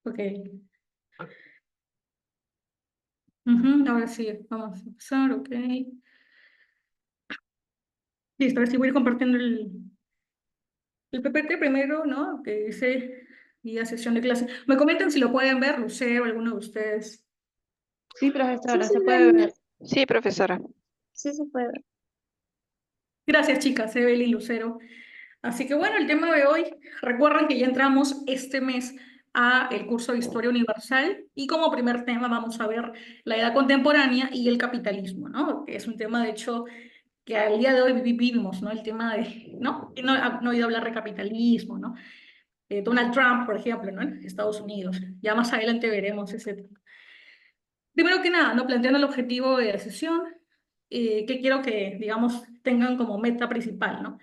Ok. Ujú, ahora sí, vamos a empezar, ok. Listo, ahora sí voy a ir compartiendo el PPT primero, ¿no? Que dice guía sesión de clase. Me comentan si lo pueden ver, Lucero, alguno de ustedes. Sí, Sí profesora, se se puede ve, ver. Sí, profesora. sí se puede ver. Gracias, chicas, Evelyn, Lucero. Así que bueno, el tema de hoy, recuerden que ya entramos este mes a el curso de Historia Universal y como primer tema vamos a ver la edad contemporánea y el capitalismo, ¿no? Que es un tema, de hecho, que al día de hoy vivimos, ¿no? El tema de, ¿no? Y no he oído hablar de capitalismo, ¿no? Donald Trump, por ejemplo, ¿no? En Estados Unidos. Ya más adelante veremos ese tema. Primero que nada, ¿no? Planteando el objetivo de la sesión, que quiero que, digamos, tengan como meta principal, ¿no?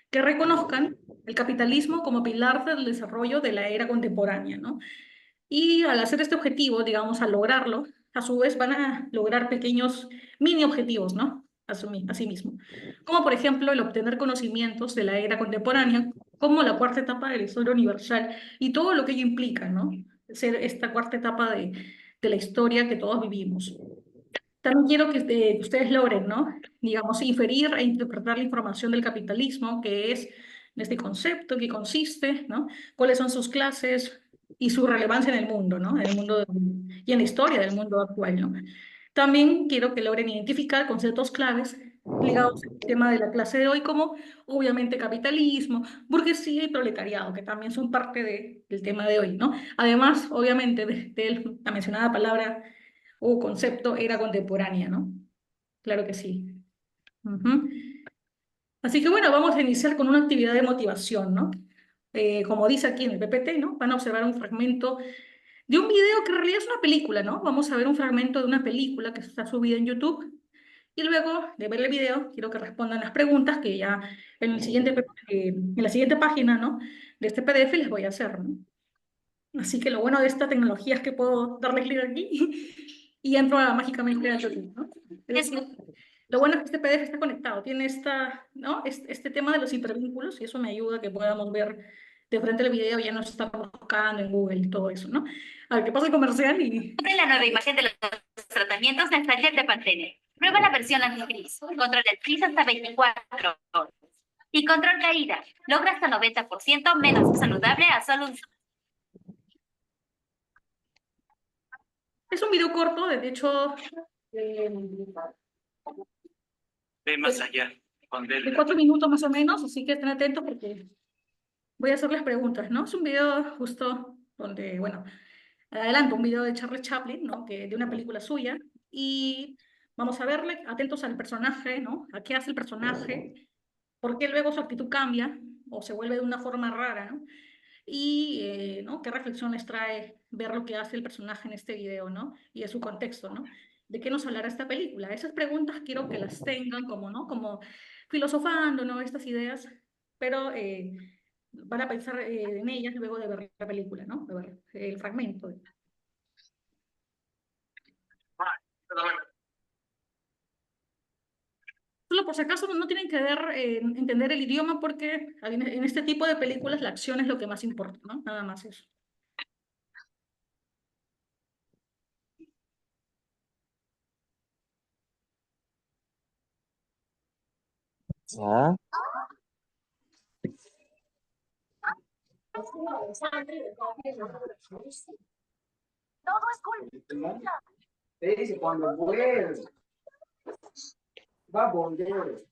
Que reconozcan el capitalismo como pilar del desarrollo de la era contemporánea, ¿no? Y al hacer este objetivo, digamos, al lograrlo, a su vez van a lograr pequeños mini objetivos, ¿no? A sí mismo. Como por ejemplo el obtener conocimientos de la era contemporánea, como la cuarta etapa de la historia universal y todo lo que ello implica, ¿no? Ser esta cuarta etapa de la historia que todos vivimos. También quiero que ustedes logren, ¿no? Digamos, inferir e interpretar la información del capitalismo, que es en este concepto, qué consiste, ¿no? Cuáles son sus clases y su relevancia en el mundo, ¿no? En el mundo y en la historia del mundo actual, ¿no? También quiero que logren identificar conceptos claves ligados al tema de la clase de hoy, como obviamente capitalismo, burguesía y proletariado, que también son parte del tema de hoy, ¿no? Además, obviamente, de la mencionada palabra o concepto era contemporánea, ¿no? Claro que sí. Ujú. Así que bueno, vamos a iniciar con una actividad de motivación, ¿no? Como dice aquí en el PPT, ¿no? Van a observar un fragmento de un video que en realidad es una película, ¿no? Vamos a ver un fragmento de una película que está subida en YouTube y luego de ver el video quiero que respondan las preguntas que ya en la siguiente página, ¿no? De este PDF les voy a hacer, ¿no? Así que lo bueno de esta tecnología es que puedo darle clic aquí y entro mágicamente a YouTube, ¿no? Es decir, lo bueno es que este PDF está conectado, tiene ¿no? Este tema de los hipervínculos y eso me ayuda a que podamos ver de frente el video, ya no estamos buscando en Google y todo eso, ¿no? A ver, ¿qué pasa el comercial? De la nueva imagen de los tratamientos nasales de Pantene. Prueba la versión antigris. Control del frizz hasta 24 horas. Y control caída. Logra hasta 90% menos saludable a solo un... Es un video corto, de hecho, eh, Ve más allá. de 4 minutos más o menos, así que estén atentos porque voy a hacerles preguntas, ¿no? Es un video justo donde, bueno, adelanto un video de Charles Chaplin, ¿no? De una película suya, y vamos a verle, atentos al personaje, ¿no? A qué hace el personaje, por qué luego su actitud cambia o se vuelve de una forma rara, ¿no? Y, ¿no? ¿Qué reflexión les trae ver lo que hace el personaje en este video, ¿no? Y de su contexto, ¿no? ¿De qué nos hablará esta película? Esas preguntas quiero que las tengan como, ¿no? Como filosofando, ¿no? Estas ideas, pero van a pensar en ellas luego de ver la película, ¿no? De ver el fragmento. Solo por si acaso no tienen que entender el idioma porque en este tipo de películas la acción es lo que más importa, ¿no? Nada más eso. ¿Ah? Todo es culpa. Dice, cuando vuelve, va a volver.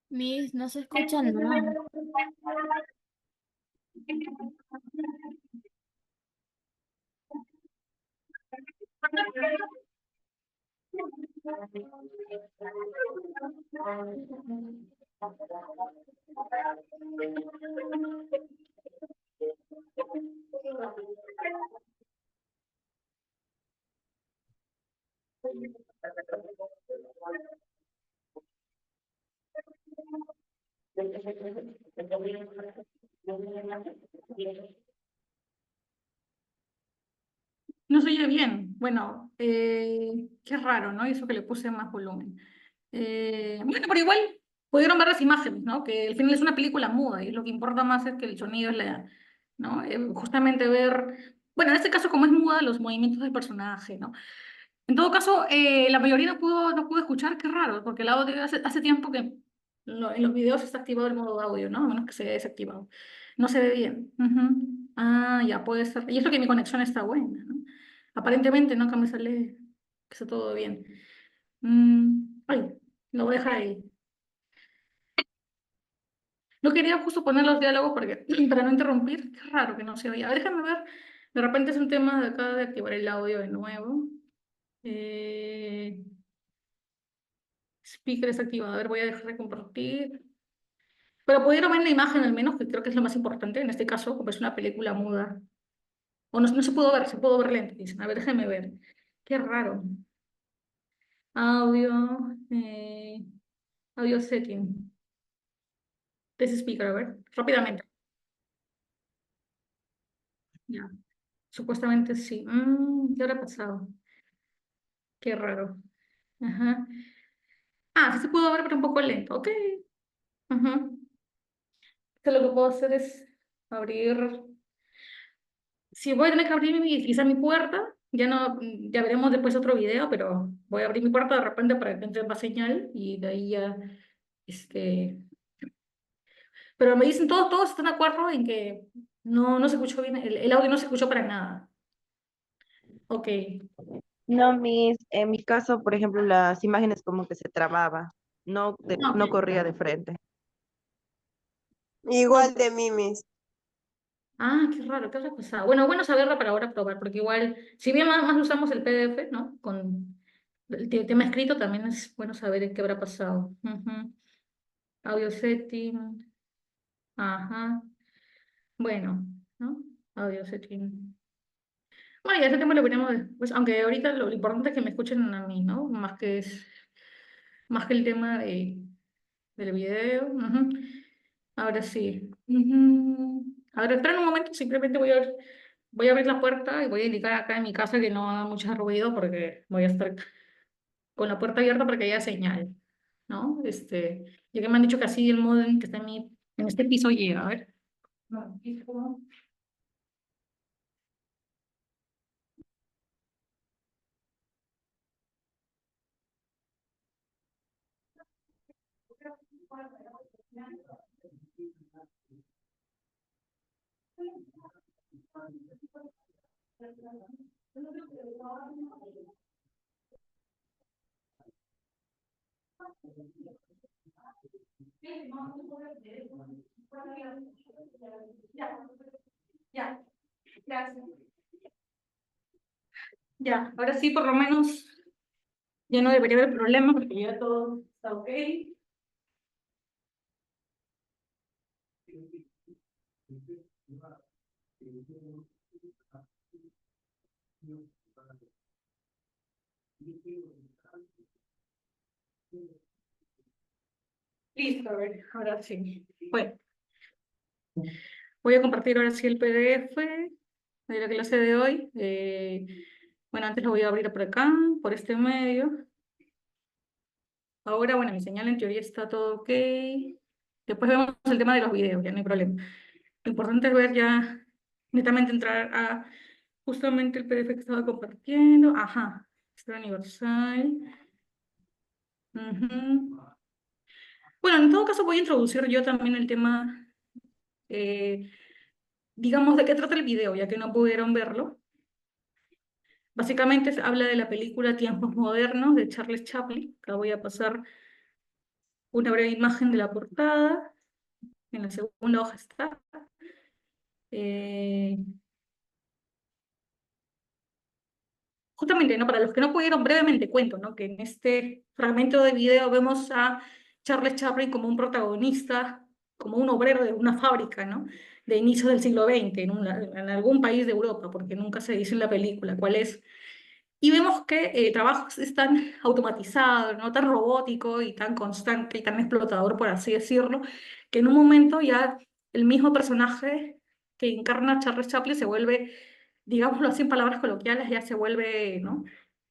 Miss, no se escucha nada. No se oye bien. Bueno, qué raro, ¿no? Y eso que le puse más volumen. Bueno, pero igual pudieron ver las imágenes, ¿no? Que al final es una película muda y lo que importa más es que el sonido es la, ¿no? Justamente ver, bueno, en este caso como es muda, los movimientos del personaje, ¿no? En todo caso, la mayoría no pudo escuchar, qué raro, porque el audio hace tiempo que en los videos está activado el modo audio, ¿no? A menos que se haya desactivado. No se ve bien. Ujú. Ah, ya puede ser. Y eso que mi conexión está buena, ¿no? Aparentemente, ¿no? Que me sale que está todo bien. Ay, lo voy a dejar ahí. No quería justo poner los diálogos porque, para no interrumpir. Qué raro que no se oía. A ver, déjame ver. De repente es un tema de acá de activar el audio de nuevo. Eh, Speaker desactivado. A ver, voy a dejar de compartir. Pero pudieron ver la imagen al menos, que creo que es lo más importante en este caso, como es una película muda. O no, no se pudo ver, se pudo ver lento. Dicen. A ver, déjame ver. Qué raro. Audio, audio setting. This speaker, a ver, rápidamente. Ya, supuestamente sí. ¿Qué habrá pasado? Qué raro. Ajá. Ah, sí se pudo ver, pero un poco lento. Ok. Ajá. Entonces lo que puedo hacer es abrir. Si voy a tener que abrir quizá mi puerta, ya no, ya veremos después otro video, pero voy a abrir mi puerta de repente para que entre más señal y de ahí ya, este, pero me dicen todos están de acuerdo en que no se escuchó bien, el audio no se escuchó para nada. Ok, No, en mi caso, por ejemplo, las imágenes como que se trababa, ok, no corría de frente. ok. Igual de Mimis. Ah, qué raro, qué habrá pasado. Bueno, bueno saberlo para ahora probar, porque igual, si bien más usamos el PDF, ¿no? Con el tema escrito, también es bueno saber qué habrá pasado. Ujú. Audio setting, ajá. Bueno, ¿no? Audio setting. Bueno, ya ese tema lo veremos después, aunque ahorita lo importante es que me escuchen a mí, ¿no? Más que el tema del video. Ujú. Ahora sí. Ujú. Ahora, espera un momento, simplemente voy a abrir la puerta y voy a indicar acá en mi casa que no haga mucho ruido porque voy a estar con la puerta abierta para que haya señal, ¿no? Ya que me han dicho que así el modem que está en este piso llega, a ver. No, piso. Ya, ya, gracias. Ya, ahora sí, por lo menos ya no debería haber problema porque ya todo está ok. Listo, a ver, ahora sí. Bueno, voy a compartir ahora sí el PDF de la clase de hoy. Bueno, antes lo voy a abrir por acá, por este medio. Ahora, bueno, mi señal en teoría está todo ok. Después vemos el tema de los videos, ya no hay problema. Lo importante es ver ya, netamente entrar a justamente el PDF que estaba compartiendo. Ajá, Historia Universal. Ujú. Bueno, en todo caso voy a introducir yo también el tema, eh, digamos, de qué trata el video, ya que no pudieron verlo. Básicamente habla de la película Tiempos Modernos de Charles Chaplin. Acá voy a pasar una breve imagen de la portada. En la segunda hoja está. Eh, Justamente, ¿no? Para los que no pudieron, brevemente cuento, ¿no? Que en este fragmento de video vemos a Charles Chaplin como un protagonista, como un obrero de una fábrica, ¿no? De inicio del siglo XX, en algún país de Europa, porque nunca se dice en la película cuál es. Y vemos que trabajos es tan automatizado, ¿no? Tan robótico y tan constante y tan explotador, por así decirlo, que en un momento ya el mismo personaje que encarna a Charles Chaplin se vuelve, digámoslo así en palabras coloquiales, ya se vuelve, ¿no?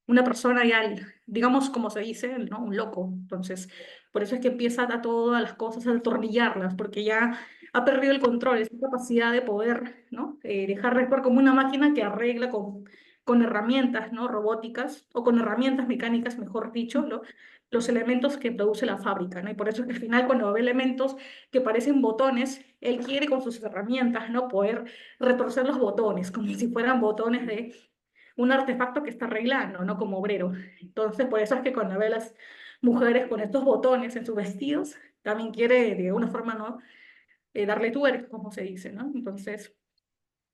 Una persona ya, digamos como se dice, ¿no? Un loco. Entonces, por eso es que empieza a todas las cosas a atornillarlas, porque ya ha perdido el control, esa capacidad de poder, ¿no? Dejar de actuar como una máquina que arregla con herramientas, ¿no? Robóticas, o con herramientas mecánicas, mejor dicho, los elementos que produce la fábrica, ¿no? Y por eso es que al final, cuando ve elementos que parecen botones, él quiere con sus herramientas, ¿no? Poder retorcer los botones, como si fueran botones de un artefacto que está arreglando, ¿no? Como obrero. Entonces, por eso es que cuando ve a las mujeres con estos botones en sus vestidos, también quiere, de alguna forma, ¿no? Darle tuerca, como se dice, ¿no? Entonces,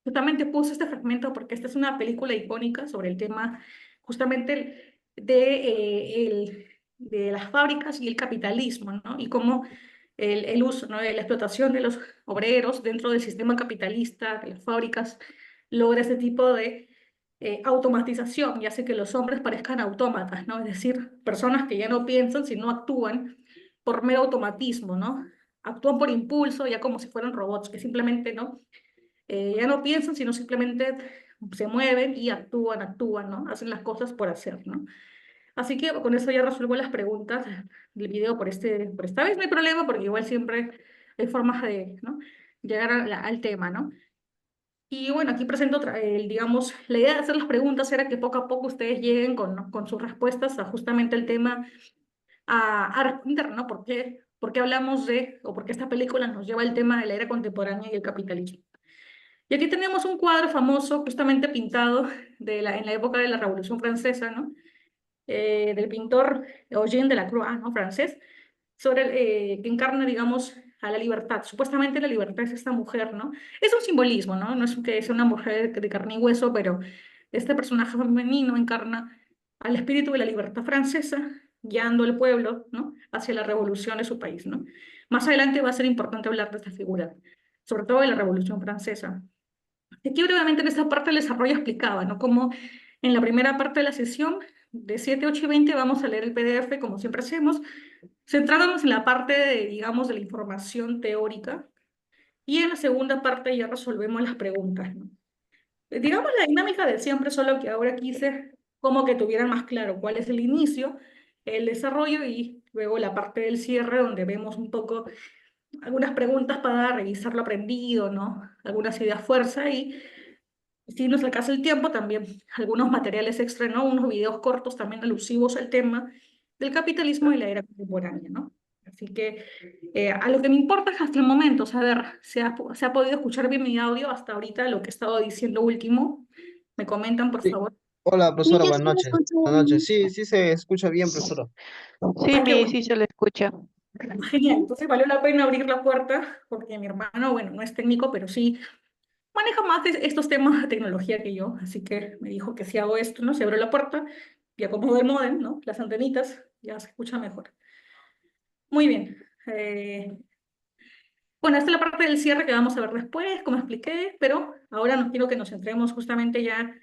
justamente puse este fragmento porque esta es una película icónica sobre el tema justamente de las fábricas y el capitalismo, ¿no? Y cómo el uso, ¿no? De la explotación de los obreros dentro del sistema capitalista, de las fábricas, logra ese tipo de automatización y hace que los hombres parezcan autómatas, ¿no? Es decir, personas que ya no piensan, sino actúan por mero automatismo, ¿no? Actúan por impulso, ya como si fueran robots, que simplemente, ¿no? Ya no piensan, sino simplemente se mueven y actúan, ¿no? Hacen las cosas por hacer, ¿no? Así que con eso ya resuelvo las preguntas del video por esta vez. No hay problema porque igual siempre hay formas de, ¿no? Llegar al tema, ¿no? Y bueno, aquí presento, digamos, la idea de hacer las preguntas era que poco a poco ustedes lleguen con, ¿no? con sus respuestas a justamente el tema a responder, ¿no? Por qué hablamos de, o por qué esta película nos lleva al tema de la era contemporánea y el capitalismo? Y aquí tenemos un cuadro famoso, justamente pintado en la época de la Revolución Francesa, ¿no? Del pintor Eugène Delacroix, ¿no? Francés, que encarna, digamos, a la libertad. Supuestamente la libertad es esta mujer, ¿no? Es un simbolismo, ¿no? No es que sea una mujer de carne y hueso, pero este personaje femenino encarna al espíritu de la libertad francesa, guiando al pueblo, ¿no? Hacia la revolución de su país, ¿no? Más adelante va a ser importante hablar de esta figura, sobre todo de la Revolución Francesa. Aquí brevemente en esta parte del desarrollo explicaba, ¿no? Como en la primera parte de la sesión, de 7, 8 y 20, vamos a leer el PDF, como siempre hacemos, centrándonos en la parte, digamos, de la información teórica, y en la segunda parte ya resolvemos las preguntas, ¿no? Digamos la dinámica de siempre, solo que ahora quise como que tuvieran más claro cuál es el inicio, el desarrollo y luego la parte del cierre, donde vemos un poco algunas preguntas para revisar lo aprendido, ¿no? Algunas ideas fuerza y si nos alcanza el tiempo, también algunos materiales extra, ¿no? Unos videos cortos también alusivos al tema del capitalismo y la era contemporánea, ¿no? Así que a lo que me importa es hasta el momento saber si se ha podido escuchar bien mi audio hasta ahorita, lo que he estado diciendo último. ¿Me comentan, por Sí. favor? Hola, Sí, profesora, yo buenas sí lo noches. escucho Buenas noches. bien. Sí, sí se escucha bien, profesora. Sí, Ah, qué mi, bueno. sí se le escucha. Genial. Entonces valió la pena abrir la puerta porque mi hermano, bueno, no es técnico, pero sí maneja más estos temas de tecnología que yo. Así que me dijo que si hago esto, ¿no? Si abro la puerta y acomodo el módem, ¿no? Las antenitas, ya se escucha mejor. Muy bien. Bueno, esta es la parte del cierre que vamos a ver después, como expliqué, pero ahora no quiero que nos centremos justamente ya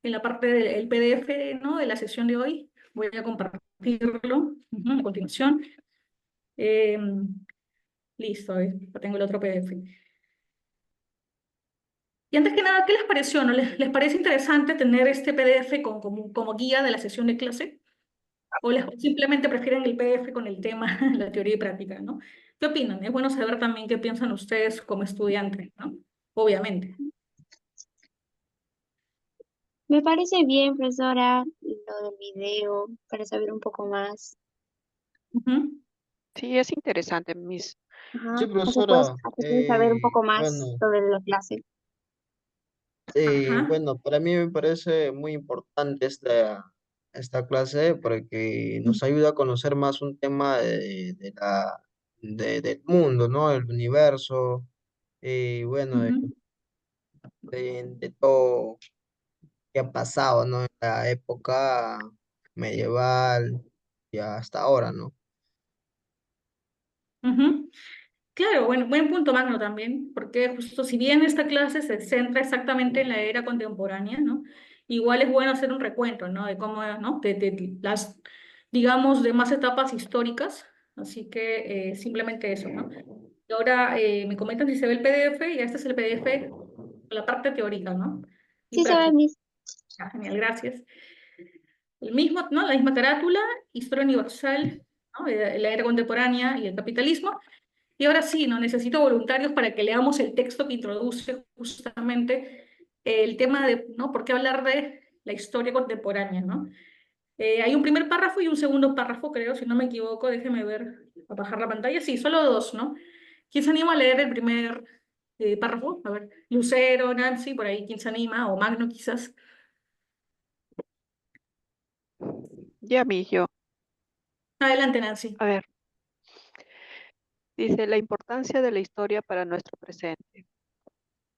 en la parte del PDF, ¿no? De la sesión de hoy. Voy a compartirlo a continuación. Eh, Listo, ya tengo el otro PDF. Y antes que nada, ¿qué les pareció? ¿No? ¿Les parece interesante tener este PDF como guía de la sesión de clase? ¿O simplemente prefieren el PDF con el tema, la teoría y práctica, ¿no? ¿Qué opinan? Es bueno saber también qué piensan ustedes como estudiantes, ¿no? Obviamente. Me parece bien, profesora, lo del video, para saber un poco más. Ujú. Sí, es interesante, mis. Ajá. Sí, profesora. Así puedes saber un poco más Bueno, sobre la clase. Ajá. bueno, para mí me parece muy importante esta clase porque nos ayuda a conocer más un tema del mundo, ¿no? El universo, y bueno, Ujú. de todo que ha pasado, ¿no? En la época medieval y hasta ahora, ¿no? Ujú. Claro, bueno, buen punto, Magno, también, porque justo si bien esta clase se centra exactamente en la era contemporánea, ¿no? Igual es bueno hacer un recuento, ¿no? De cómo, ¿no? De las, digamos, demás etapas históricas. Así que simplemente eso, ¿no? Y ahora me comentan si se ve el PDF, y este es el PDF, la parte teórica, ¿no? Y Sí, se ve, práctica. mis. Ah, genial, gracias. El mismo, ¿no? La misma carátula, historia universal, ¿no? De la era contemporánea y el capitalismo. Y ahora sí, ¿no? Necesito voluntarios para que leamos el texto que introduce justamente el tema de, ¿no? ¿Por qué hablar de la historia contemporánea, ¿no? Hay un primer párrafo y un segundo párrafo, creo, si no me equivoco, déjeme ver, a bajar la pantalla. Sí, solo dos, ¿no? ¿Quién se anima a leer el primer párrafo? A ver, Lucero, Nancy, por ahí, ¿quién se anima? O Magno, quizás. Ya, mi, yo. Adelante, Nancy. A ver, dice la importancia de la historia para nuestro presente.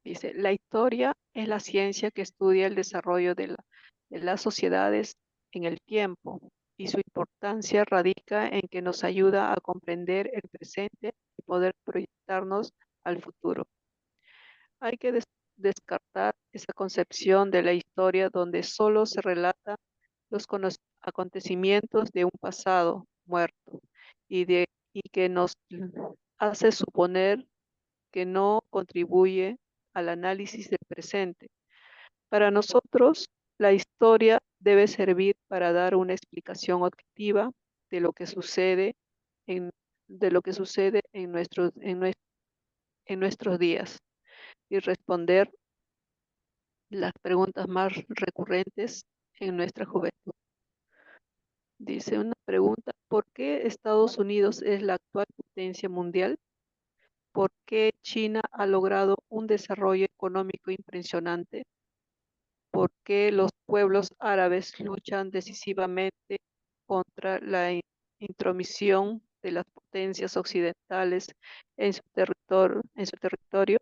Dice, la historia es la ciencia que estudia el desarrollo de las sociedades en el tiempo y su importancia radica en que nos ayuda a comprender el presente y poder proyectarnos al futuro. Hay que descartar esa concepción de la historia donde solo se relata los acontecimientos de un pasado muerto y que nos hace suponer que no contribuye al análisis del presente. Para nosotros, la historia debe servir para dar una explicación objetiva de lo que sucede en, de lo que sucede en nuestros días y responder las preguntas más recurrentes en nuestra juventud. Dice una pregunta, ¿por qué Estados Unidos es la actual potencia mundial? ¿Por qué China ha logrado un desarrollo económico impresionante? ¿Por qué los pueblos árabes luchan decisivamente contra la intromisión de las potencias occidentales en su territorio?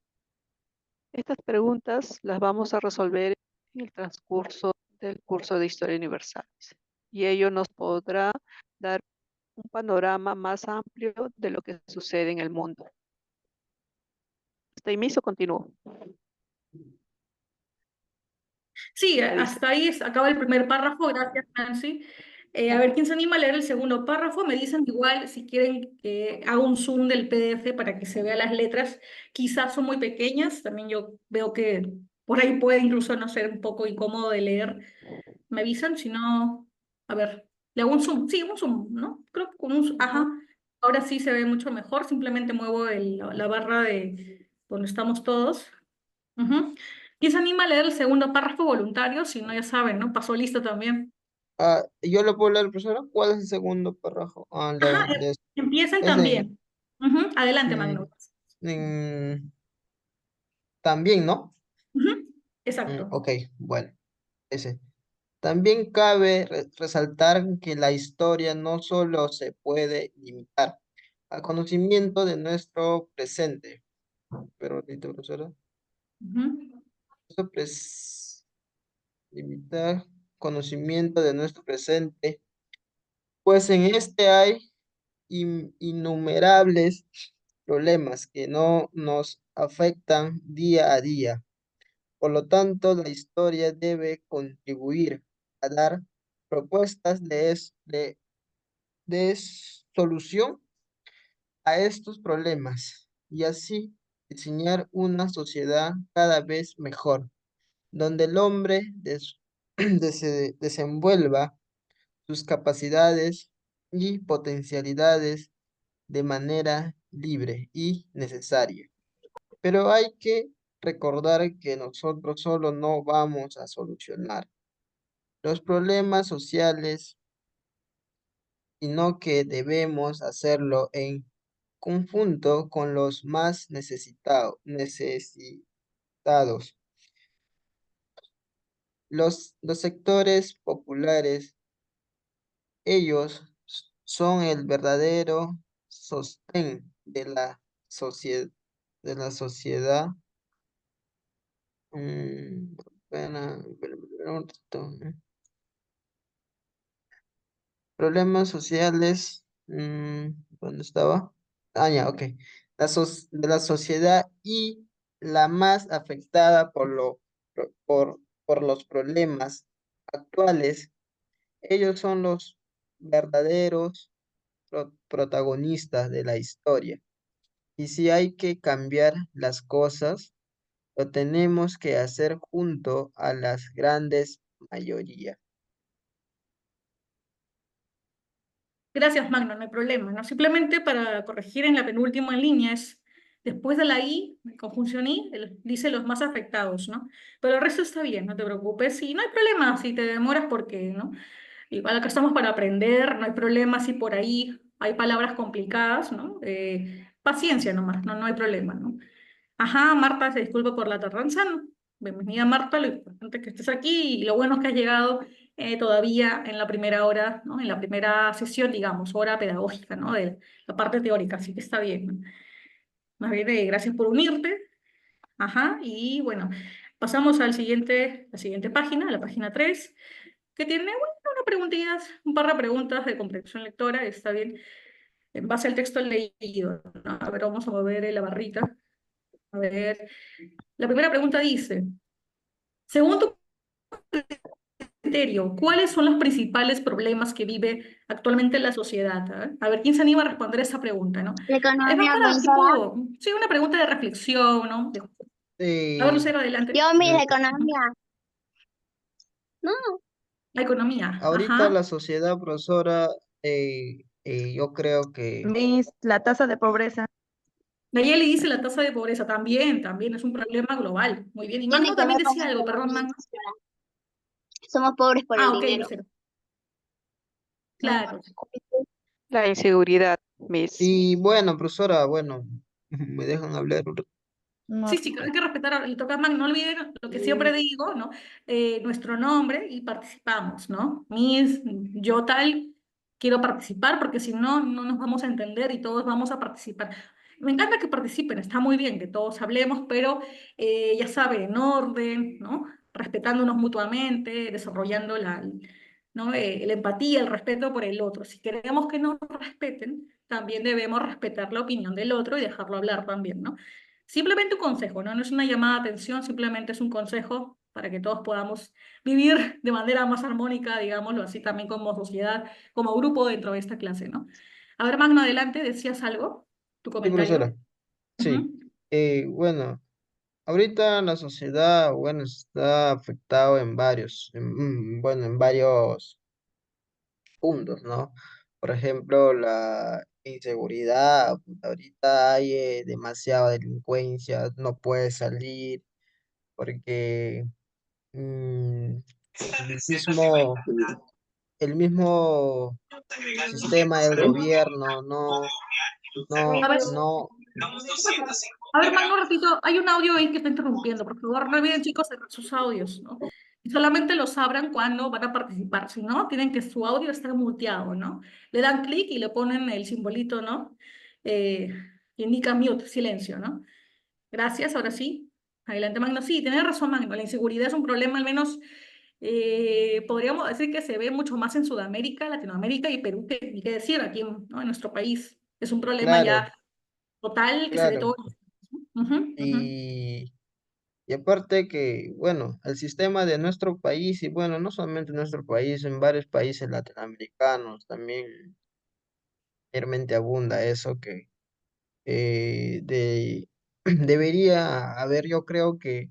Estas preguntas las vamos a resolver en el transcurso del curso de Historia Universal, y ello nos podrá dar un panorama más amplio de lo que sucede en el mundo. Hasta ahí mismo continúo. Sí, ¿Qué dice? hasta ahí acaba el primer párrafo. Gracias, Nancy. A ver, ¿quién se anima a leer el segundo párrafo? Me dicen igual si quieren que haga un zoom del PDF para que se vean las letras. Quizás son muy pequeñas. También yo veo que por ahí puede incluso no ser un poco incómodo de leer. Me avisan, si no, a ver, le hago un zoom. Sí, un zoom, ¿no? Creo que con un zoom. Ajá. Ahora sí se ve mucho mejor. Simplemente muevo la barra de donde estamos todos. Ujú. ¿Quién se anima a leer el segundo párrafo voluntario? Si no, ya saben, ¿no? Pasó lista también. Yo lo puedo leer, profesora. ¿Cuál es el segundo párrafo? Ajá, empiezan Es de, también. Ujú, adelante, mm, Magno. también, ¿no? Ujú, exacto. Ok, bueno, ese. También cabe resaltar que la historia no solo se puede limitar al conocimiento de nuestro presente, pero, profesora, Ujú. nuestro limitar conocimiento de nuestro presente, pues en este hay innumerables problemas que no nos afectan día a día. Por lo tanto, la historia debe contribuir a dar propuestas de solución a estos problemas y así diseñar una sociedad cada vez mejor, donde el hombre desenvuelva sus capacidades y potencialidades de manera libre y necesaria. Pero hay que recordar que nosotros solo no vamos a solucionar los problemas sociales, sino que debemos hacerlo en conjunto con los más necesitados. Los sectores populares, ellos son el verdadero sostén de la sociedad. Espera un ratito, Problemas sociales, ¿dónde estaba? Ya, ok. De la sociedad y la más afectada por los problemas actuales, ellos son los verdaderos protagonistas de la historia. Y si hay que cambiar las cosas, lo tenemos que hacer junto a las grandes mayorías. Gracias, Magno, no hay problema, ¿no? Simplemente para corregir en la penúltima línea es, después de la I, conjunción I, dice los más afectados, ¿no? Pero el resto está bien, no te preocupes, y no hay problema si te demoras porque, ¿no? Igual acá estamos para aprender, no hay problema si por ahí hay palabras complicadas, ¿no? Paciencia nomás, no, no hay problema, ¿no? Ajá, Marta, se disculpa por la tardanza, ¿no? Bienvenida, Marta, lo importante es que estés aquí y lo bueno es que has llegado todavía en la primera hora, ¿no? En la primera sesión, digamos, hora pedagógica, ¿no? De la parte teórica, así que está bien, ¿no? Más bien, gracias por unirte. Ajá, y bueno, pasamos la siguiente página, la página 3 que tiene, bueno, una preguntillas, un par de preguntas de comprensión lectora, está bien, en base al texto leído, ¿no? A ver, vamos a mover la barrita. A ver, la primera pregunta dice, según tu criterio, ¿cuáles son los principales problemas que vive actualmente la sociedad? A ver, ¿quién se anima a responder esa pregunta, ¿no? La Es más economía, para profesora. tipo, sí, una pregunta de reflexión, ¿no? A ver, Eh, Lucero, adelante. Yo, mi mm, la economía. No, La economía, Ahorita ajá. la sociedad, profesora, yo creo que La tasa de pobreza. Nayeli dice la tasa de pobreza, también, también es un problema global. Muy bien. Y tiene Magno que también ver con la decía algo, perdón, economía, Magno. profesora. Somos pobres por el Ah, ok, dinero. Lucero. No, Claro. La inseguridad, Miss. y bueno, profesora, bueno, me dejan hablar. No, Sí, sí, hay que respetar, le toca a Magno, no olviden lo que siempre digo, ¿no? Nuestro nombre y participamos, ¿no? Yo tal, quiero participar porque si no, no nos vamos a entender y todos vamos a participar. Me encanta que participen, está muy bien que todos hablemos, pero ya saben, en orden, ¿no? Respetándonos mutuamente, desarrollando ¿no? La empatía, el respeto por el otro. Si queremos que nos respeten, también debemos respetar la opinión del otro y dejarlo hablar también, ¿no? Simplemente un consejo, ¿no? No es una llamada de atención, simplemente es un consejo para que todos podamos vivir de manera más armónica, digámoslo así, también como sociedad, como grupo dentro de esta clase, ¿no? A ver, Magno, adelante, decías algo, tu Sí, comentario. profesora, sí. Ujú. Bueno, ahorita la sociedad, bueno, está afectado bueno, en varios puntos, ¿no? Por ejemplo, la inseguridad, ahorita hay demasiada delincuencia, no puedes salir porque el mismo el mismo sistema del gobierno A ver, no, a ver, Magno, un ratito, hay un audio ahí que está interrumpiendo. Por favor, no olviden, chicos, cerrar sus audios, ¿no? Y solamente los abran cuando van a participar. Si no, tienen que su audio estar muteado, ¿no? Le dan clic y le ponen el simbolito, ¿no? Eh, que indica mute, silencio, ¿no? Gracias, ahora sí. Adelante, Magno. Sí, tenés razón, Magno. La inseguridad es un problema, al menos podríamos decir que se ve mucho más en Sudamérica, Latinoamérica y Perú, que ni qué decir aquí, ¿no? En nuestro país. Es un problema claro, ya total que se ve claro. todo. Ujú, ujú. Y, y aparte que, bueno, el sistema de nuestro país, y bueno, no solamente en nuestro país, en varios países latinoamericanos también realmente abunda eso que debería haber, yo creo que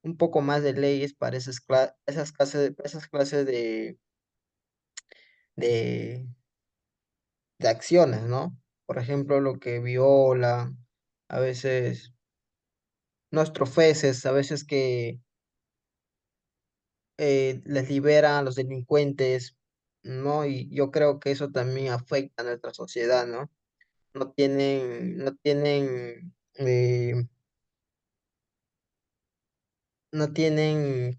un poco más de leyes para esas clases de, de acciones, ¿no? Por ejemplo, lo que viola, a veces nuestros feces, a veces que les liberan a los delincuentes, ¿no? Y yo creo que eso también afecta a nuestra sociedad, ¿no? No tienen,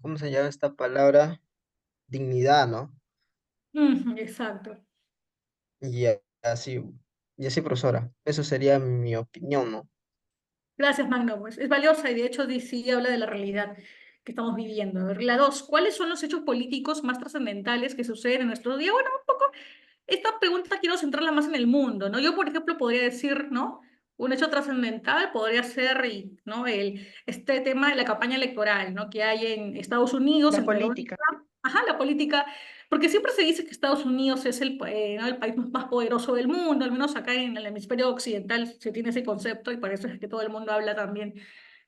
¿cómo se llama esta palabra? Dignidad, ¿no? Ujú, exacto. Así, y así, profesora, eso sería mi opinión, ¿no? Gracias, Magno. Pues es valiosa y de hecho sí habla de la realidad que estamos viviendo. A ver, la dos, ¿cuáles son los hechos políticos más trascendentales que suceden en nuestro día? Bueno, un poco esta pregunta quiero centrarla más en el mundo, ¿no? Yo, por ejemplo, podría decir, ¿no? Un hecho trascendental podría ser, ¿no? Este tema de la campaña electoral, ¿no? Que hay en Estados Unidos La entre Donald política. Trump. Ajá, la política, porque siempre se dice que Estados Unidos es ¿no? el país más poderoso del mundo, al menos acá en el hemisferio occidental se tiene ese concepto y por eso es que todo el mundo habla también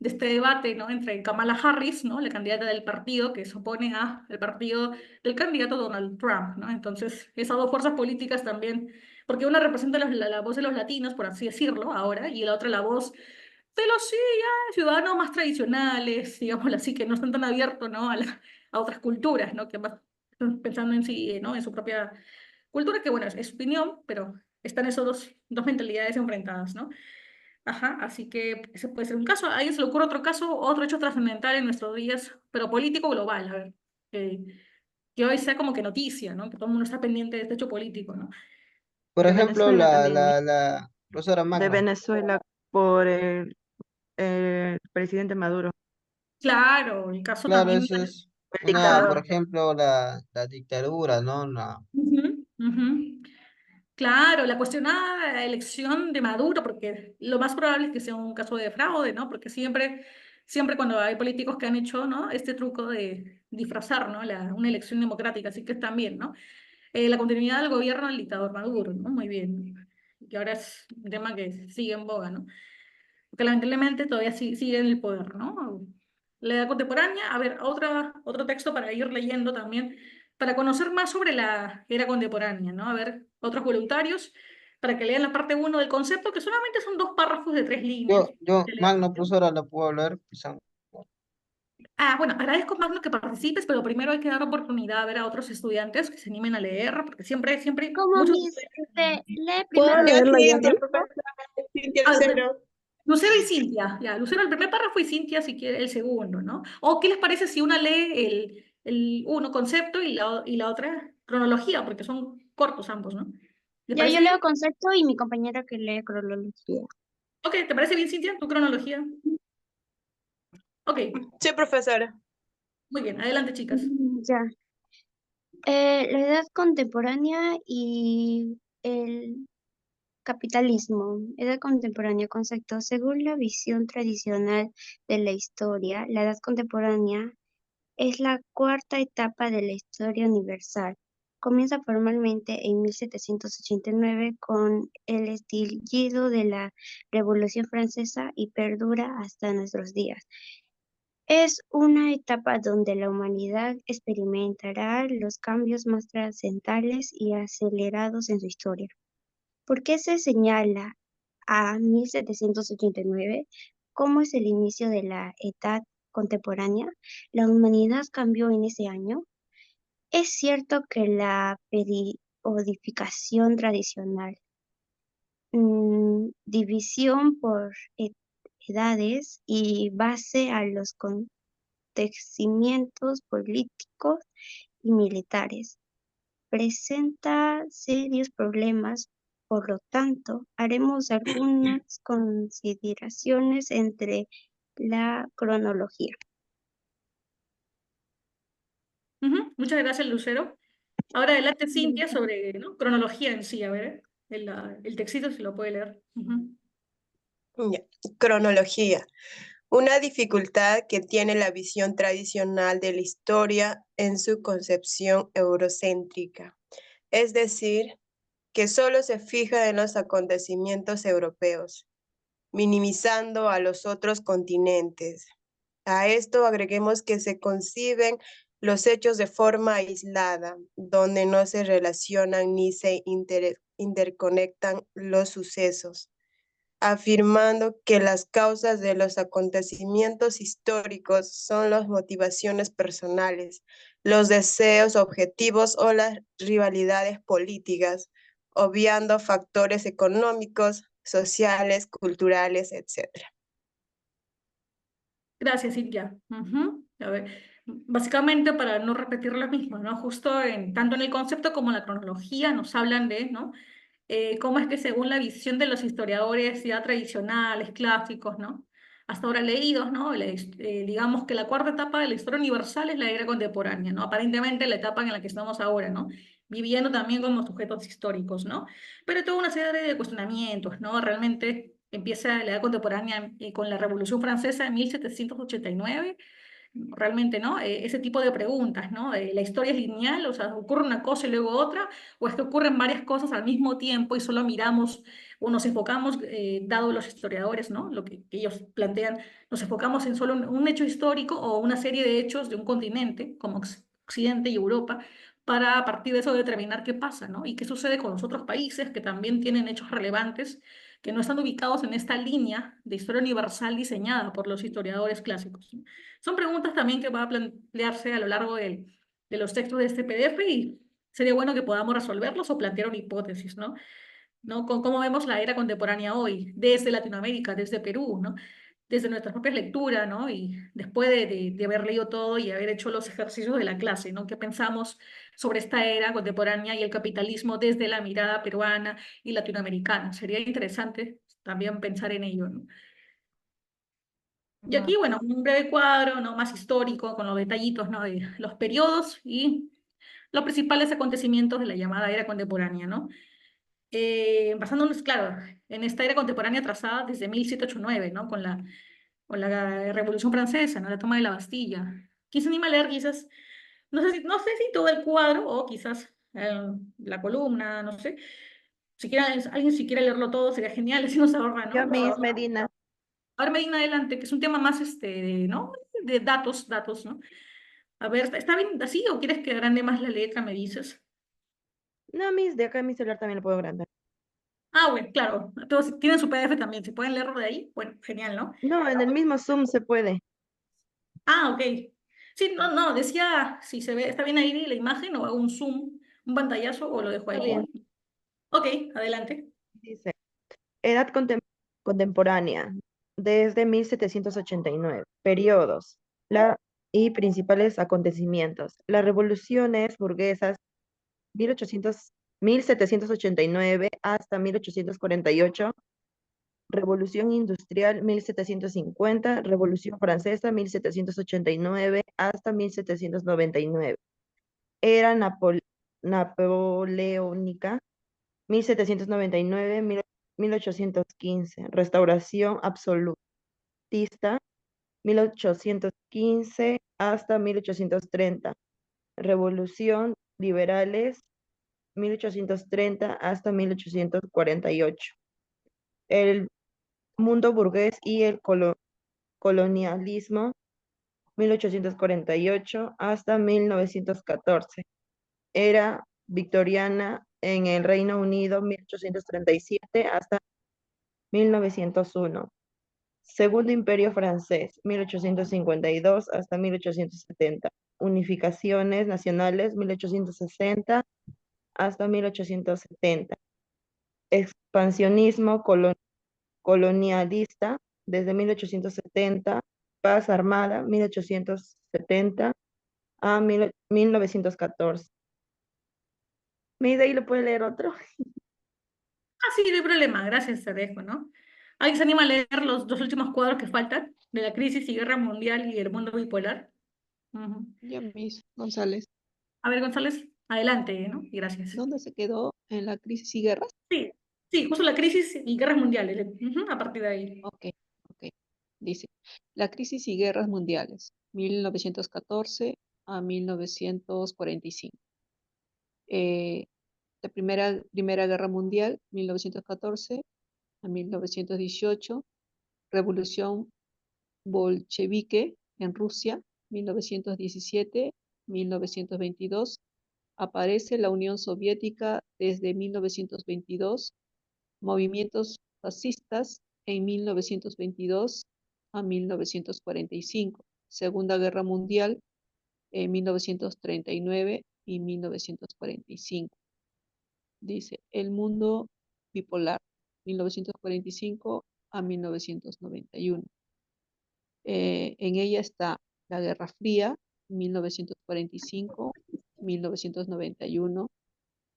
de este debate, ¿no? Entre Kamala Harris, ¿no? La candidata del partido que se opone al partido del candidato Donald Trump, ¿no? Entonces, esas dos fuerzas políticas también, porque una representa la voz de los latinos, por así decirlo, ahora, y la otra la voz de los sí, ya, ciudadanos más tradicionales, digámoslo así, que no están tan abiertos, ¿no? A otras culturas, ¿no? Que más están pensando en sí, ¿no? En su propia cultura, que bueno, es su opinión, pero están esas dos mentalidades enfrentadas, ¿no? Ajá, así que ese puede ser un caso. ¿A alguien se le ocurre otro caso, otro hecho trascendental en nuestros días, pero político global? A ver, que hoy sea como que noticia, ¿no? Que todo el mundo está pendiente de este hecho político, ¿no? Por De ejemplo, Venezuela también. la profesora De Magno. Venezuela por el presidente Maduro, Claro, el caso Claro, también. eso es el por dictador. ejemplo, la dictadura, ¿no? Ujú, ujú. Claro, la cuestionada elección de Maduro, porque lo más probable es que sea un caso de fraude, ¿no? Porque siempre cuando hay políticos que han hecho, ¿no? Este truco de disfrazar, ¿no? Una elección democrática, así que también, ¿no? La continuidad del gobierno del dictador Maduro, ¿no? Muy bien. Que ahora es un tema que sigue en boga, ¿no? Porque lamentablemente todavía sigue en el poder, ¿no? La edad contemporánea, a ver, otro texto para ir leyendo también, para conocer más sobre la era contemporánea, ¿no? A ver, otros voluntarios, para que lean la parte uno del concepto, que solamente son 2 párrafos de 3 líneas. Magno, profesora, ¿la puedo hablar? Ah, bueno, agradezco, Magno, que participes, pero primero hay que dar oportunidad a ver a otros estudiantes que se animen a leer, porque siempre, Como muchos mis, estudiantes... lee ¿Puedo primero leerlo yo? el texto. Cintia Ah, Lucero. Lucero y Cintia, ya, Lucero el primer párrafo y Cintia si quiere el segundo, ¿no? ¿O qué les parece si una lee el uno concepto y la otra cronología, porque son cortos ambos, ¿no? ¿Les Ya parece yo leo bien? concepto y mi compañera que lee cronología. Ok, ¿te parece bien, Cintia, tu cronología? Ok, Sí, profesora. muy bien, adelante, chicas. Ya. La edad contemporánea y el capitalismo. Edad contemporánea, concepto. Según la visión tradicional de la historia, la edad contemporánea es la cuarta etapa de la historia universal. Comienza formalmente en 1789 con el estallido de la Revolución Francesa y perdura hasta nuestros días. Es una etapa donde la humanidad experimentará los cambios más trascendentales y acelerados en su historia. ¿Por qué se señala a 1789 como es el inicio de la edad contemporánea? ¿La humanidad cambió en ese año? Es cierto que la periodificación tradicional, división por edades y base a los acontecimientos políticos y militares, presenta serios problemas. Por lo tanto, haremos algunas consideraciones entre la cronología. Ujú, muchas gracias, Lucero. Ahora adelante, Cintia, sobre, ¿no?, cronología en sí. A ver, el textito se lo puede leer. Ujú. Ya. Cronología. Una dificultad que tiene la visión tradicional de la historia en su concepción eurocéntrica. Es decir, que solo se fija en los acontecimientos europeos, minimizando a los otros continentes. A esto agreguemos que se conciben los hechos de forma aislada, donde no se relacionan ni se interconectan los sucesos, afirmando que las causas de los acontecimientos históricos son las motivaciones personales, los deseos objetivos o las rivalidades políticas, obviando factores económicos, sociales, culturales, etc. Gracias, Cintia. Ujú. A ver, básicamente para no repetir lo mismo, ¿no? Justo tanto en el concepto como en la cronología nos hablan de, ¿no?, cómo es que según la visión de los historiadores ya tradicionales, clásicos, ¿no?, hasta ahora leídos, ¿no?, digamos que la cuarta etapa de la historia universal es la era contemporánea, ¿no? Aparentemente la etapa en la que estamos ahora, ¿no?, viviendo también como sujetos históricos, ¿no? Pero toda una serie de cuestionamientos, ¿no? Realmente empieza la edad contemporánea con la Revolución Francesa en 1789. Realmente, ¿no? Ese tipo de preguntas, ¿no? ¿La historia es lineal? O sea, ¿ocurre una cosa y luego otra? ¿O es que ocurren varias cosas al mismo tiempo y solo miramos o nos enfocamos, dado los historiadores, ¿no?, lo que ellos plantean, nos enfocamos en solo un hecho histórico o una serie de hechos de un continente, como Occidente y Europa, para a partir de eso determinar qué pasa, ¿no? Y qué sucede con los otros países que también tienen hechos relevantes que no están ubicados en esta línea de historia universal diseñada por los historiadores clásicos, ¿no? Son preguntas también que van a plantearse a lo largo de los textos de este PDF y sería bueno que podamos resolverlos o plantear una hipótesis, ¿no? ¿No? Con cómo vemos la era contemporánea hoy, desde Latinoamérica, desde Perú, ¿no? Desde nuestras propias lecturas, ¿no? Y después de haber leído todo y haber hecho los ejercicios de la clase, ¿no? ¿Qué pensamos sobre esta era contemporánea y el capitalismo desde la mirada peruana y latinoamericana? Sería interesante también pensar en ello, ¿no? Y aquí, bueno, un breve cuadro, ¿no?, más histórico, con los detallitos, ¿no?, de los periodos y los principales acontecimientos de la llamada era contemporánea, ¿no? Basándonos, claro, en esta era contemporánea trazada desde 1789, ¿no?, con la Revolución Francesa, ¿no?, la toma de la Bastilla. ¿Quién se anima a leer quizás, no sé si todo el cuadro o quizás la columna, no sé? Alguien si quiere leerlo todo sería genial, así nos ahorra, ¿no? Yo, Miss Medina. A ver, Medina, adelante, que es un tema más, ¿no?, de datos, ¿no? A ver, ¿está bien así o quieres que agrande más la letra, me dices? No, Miss, de acá en mi celular también lo puedo agrandar. Ah, bueno, claro, todos tienen su PDF también, si pueden leerlo de ahí, bueno, genial, ¿no? No, en el mismo Zoom se puede. Ah, ok. Sí, no, no, decía si se ve, está bien ahí la imagen o hago un zoom, un pantallazo o lo dejo Está ahí. bien. Ok, adelante. Dice, edad contemporánea, desde 1789. Periodos y principales acontecimientos. Las revoluciones burguesas 1789 hasta 1848, Revolución Industrial 1750, Revolución Francesa 1789 hasta 1799, Era Napoleónica 1799, 1815, Restauración Absolutista 1815 hasta 1830, Revolución Liberales 1830 hasta 1848. El mundo burgués y el colonialismo 1848 hasta 1914. Era victoriana en el Reino Unido 1837 hasta 1901. Segundo Imperio Francés 1852 hasta 1870. unificaciones nacionales 1860 hasta 1870. Expansionismo colonialista desde 1870, paz armada 1870 a 1914. ¿De ahí lo puede leer otro? Ah, sí, no hay problema, gracias, te dejo, ¿no? ¿Alguien se anima a leer los dos últimos cuadros que faltan? De la crisis y guerra mundial y el mundo bipolar. Ujú. Ya, Miss González, A ver, González, adelante, ¿no? Y gracias. ¿dónde se quedó en la crisis y guerras? Sí, sí, justo la crisis y guerras mundiales, a partir de ahí. Ok, ok. Dice, la crisis y guerras mundiales, 1914 a 1945. Eh, la Primera Guerra Mundial, 1914 a 1918. Revolución bolchevique en Rusia, 1917-1922. Aparece la Unión Soviética desde 1922. Movimientos fascistas en 1922 a 1945. Segunda Guerra Mundial en 1939 y 1945. Dice, el mundo bipolar, 1945 a 1991. En ella está la Guerra Fría, 1945-1991,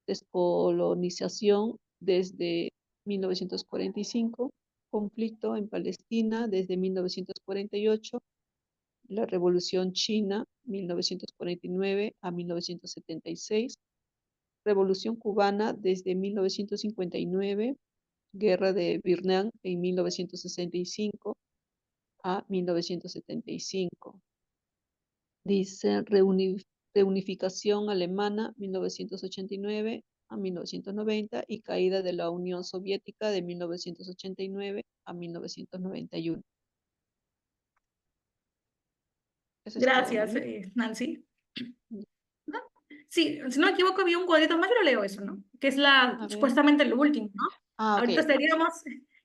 descolonización desde 1945, conflicto en Palestina desde 1948, la Revolución China, 1949 a 1976, Revolución Cubana desde 1959, Guerra de Vietnam en 1965 a 1975. Dice reunificación alemana 1989 a 1990 y caída de la Unión Soviética de 1989 a 1991. Eso es todo, Gracias, mami. Nancy. ¿No? Sí, si no me equivoco, había un cuadrito más, yo lo leo eso, ¿no? Que es A ver. supuestamente lo último, ¿no? Ah, ok. Ahorita estaríamos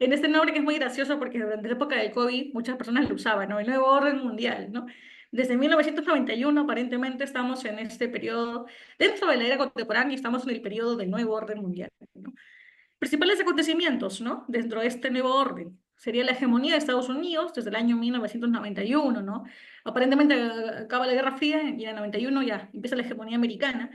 en este nombre que es muy gracioso porque durante la época del COVID muchas personas lo usaban, ¿no? El nuevo orden mundial, ¿no? Desde 1991 aparentemente estamos en este periodo, dentro de la era contemporánea estamos en el periodo del nuevo orden mundial, ¿no? Principales acontecimientos, ¿no? Dentro de este nuevo orden. Sería la hegemonía de Estados Unidos desde el año 1991, ¿no? Aparentemente acaba la Guerra Fría y en el 91 ya empieza la hegemonía americana.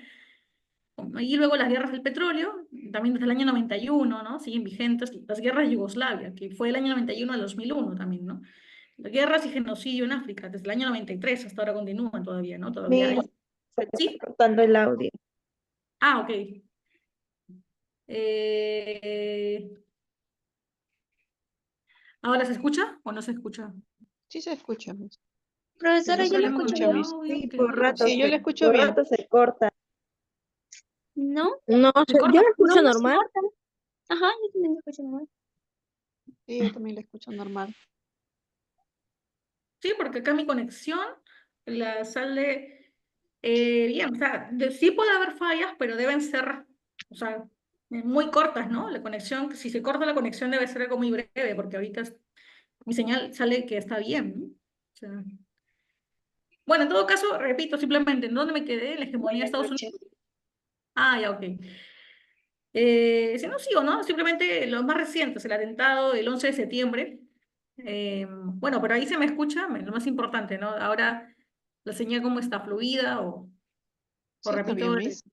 Y luego las guerras del petróleo, también desde el año 91, ¿no? Siguen vigentes las guerras de Yugoslavia, que fue del año 91 al 2001 también, ¿no? Las guerras y genocidio en África, desde el año 93 hasta ahora continúan todavía, ¿no? Todavía hay. Se te ¿Sí? está cortando el audio. Ah, ok. Eh, ¿Ahora se escucha o no se escucha? Sí se escucha, Miss. Profesora, ¿Algún yo le problema con escucho el bien. audio? Sí, ¿Qué por algo rato, pasa? Sí, yo le escucho por bien. rato se corta. ¿No? No, ¿Se yo corta? lo escucho No, no se normal. corta. Ajá, yo también lo escucho normal. Sí, yo también le escucho normal. Sí, porque acá mi conexión la sale bien. O sea, sí puede haber fallas, pero deben ser, o sea, muy cortas, ¿no? La conexión, si se corta la conexión debe ser algo muy breve, porque ahorita mi señal sale que está bien, ¿no? O sea, bueno, en todo caso, repito, simplemente, ¿en dónde me quedé? La hegemonía de Buenas Estados Unidos. noches. Ah, ya, ok. Si no sigo, ¿no? Simplemente los más recientes, el atentado del 11 de septiembre. Bueno, pero ahí se me escucha, lo más importante, ¿no? Ahora la señal cómo está fluida o Sí, está bien, repito. Miss.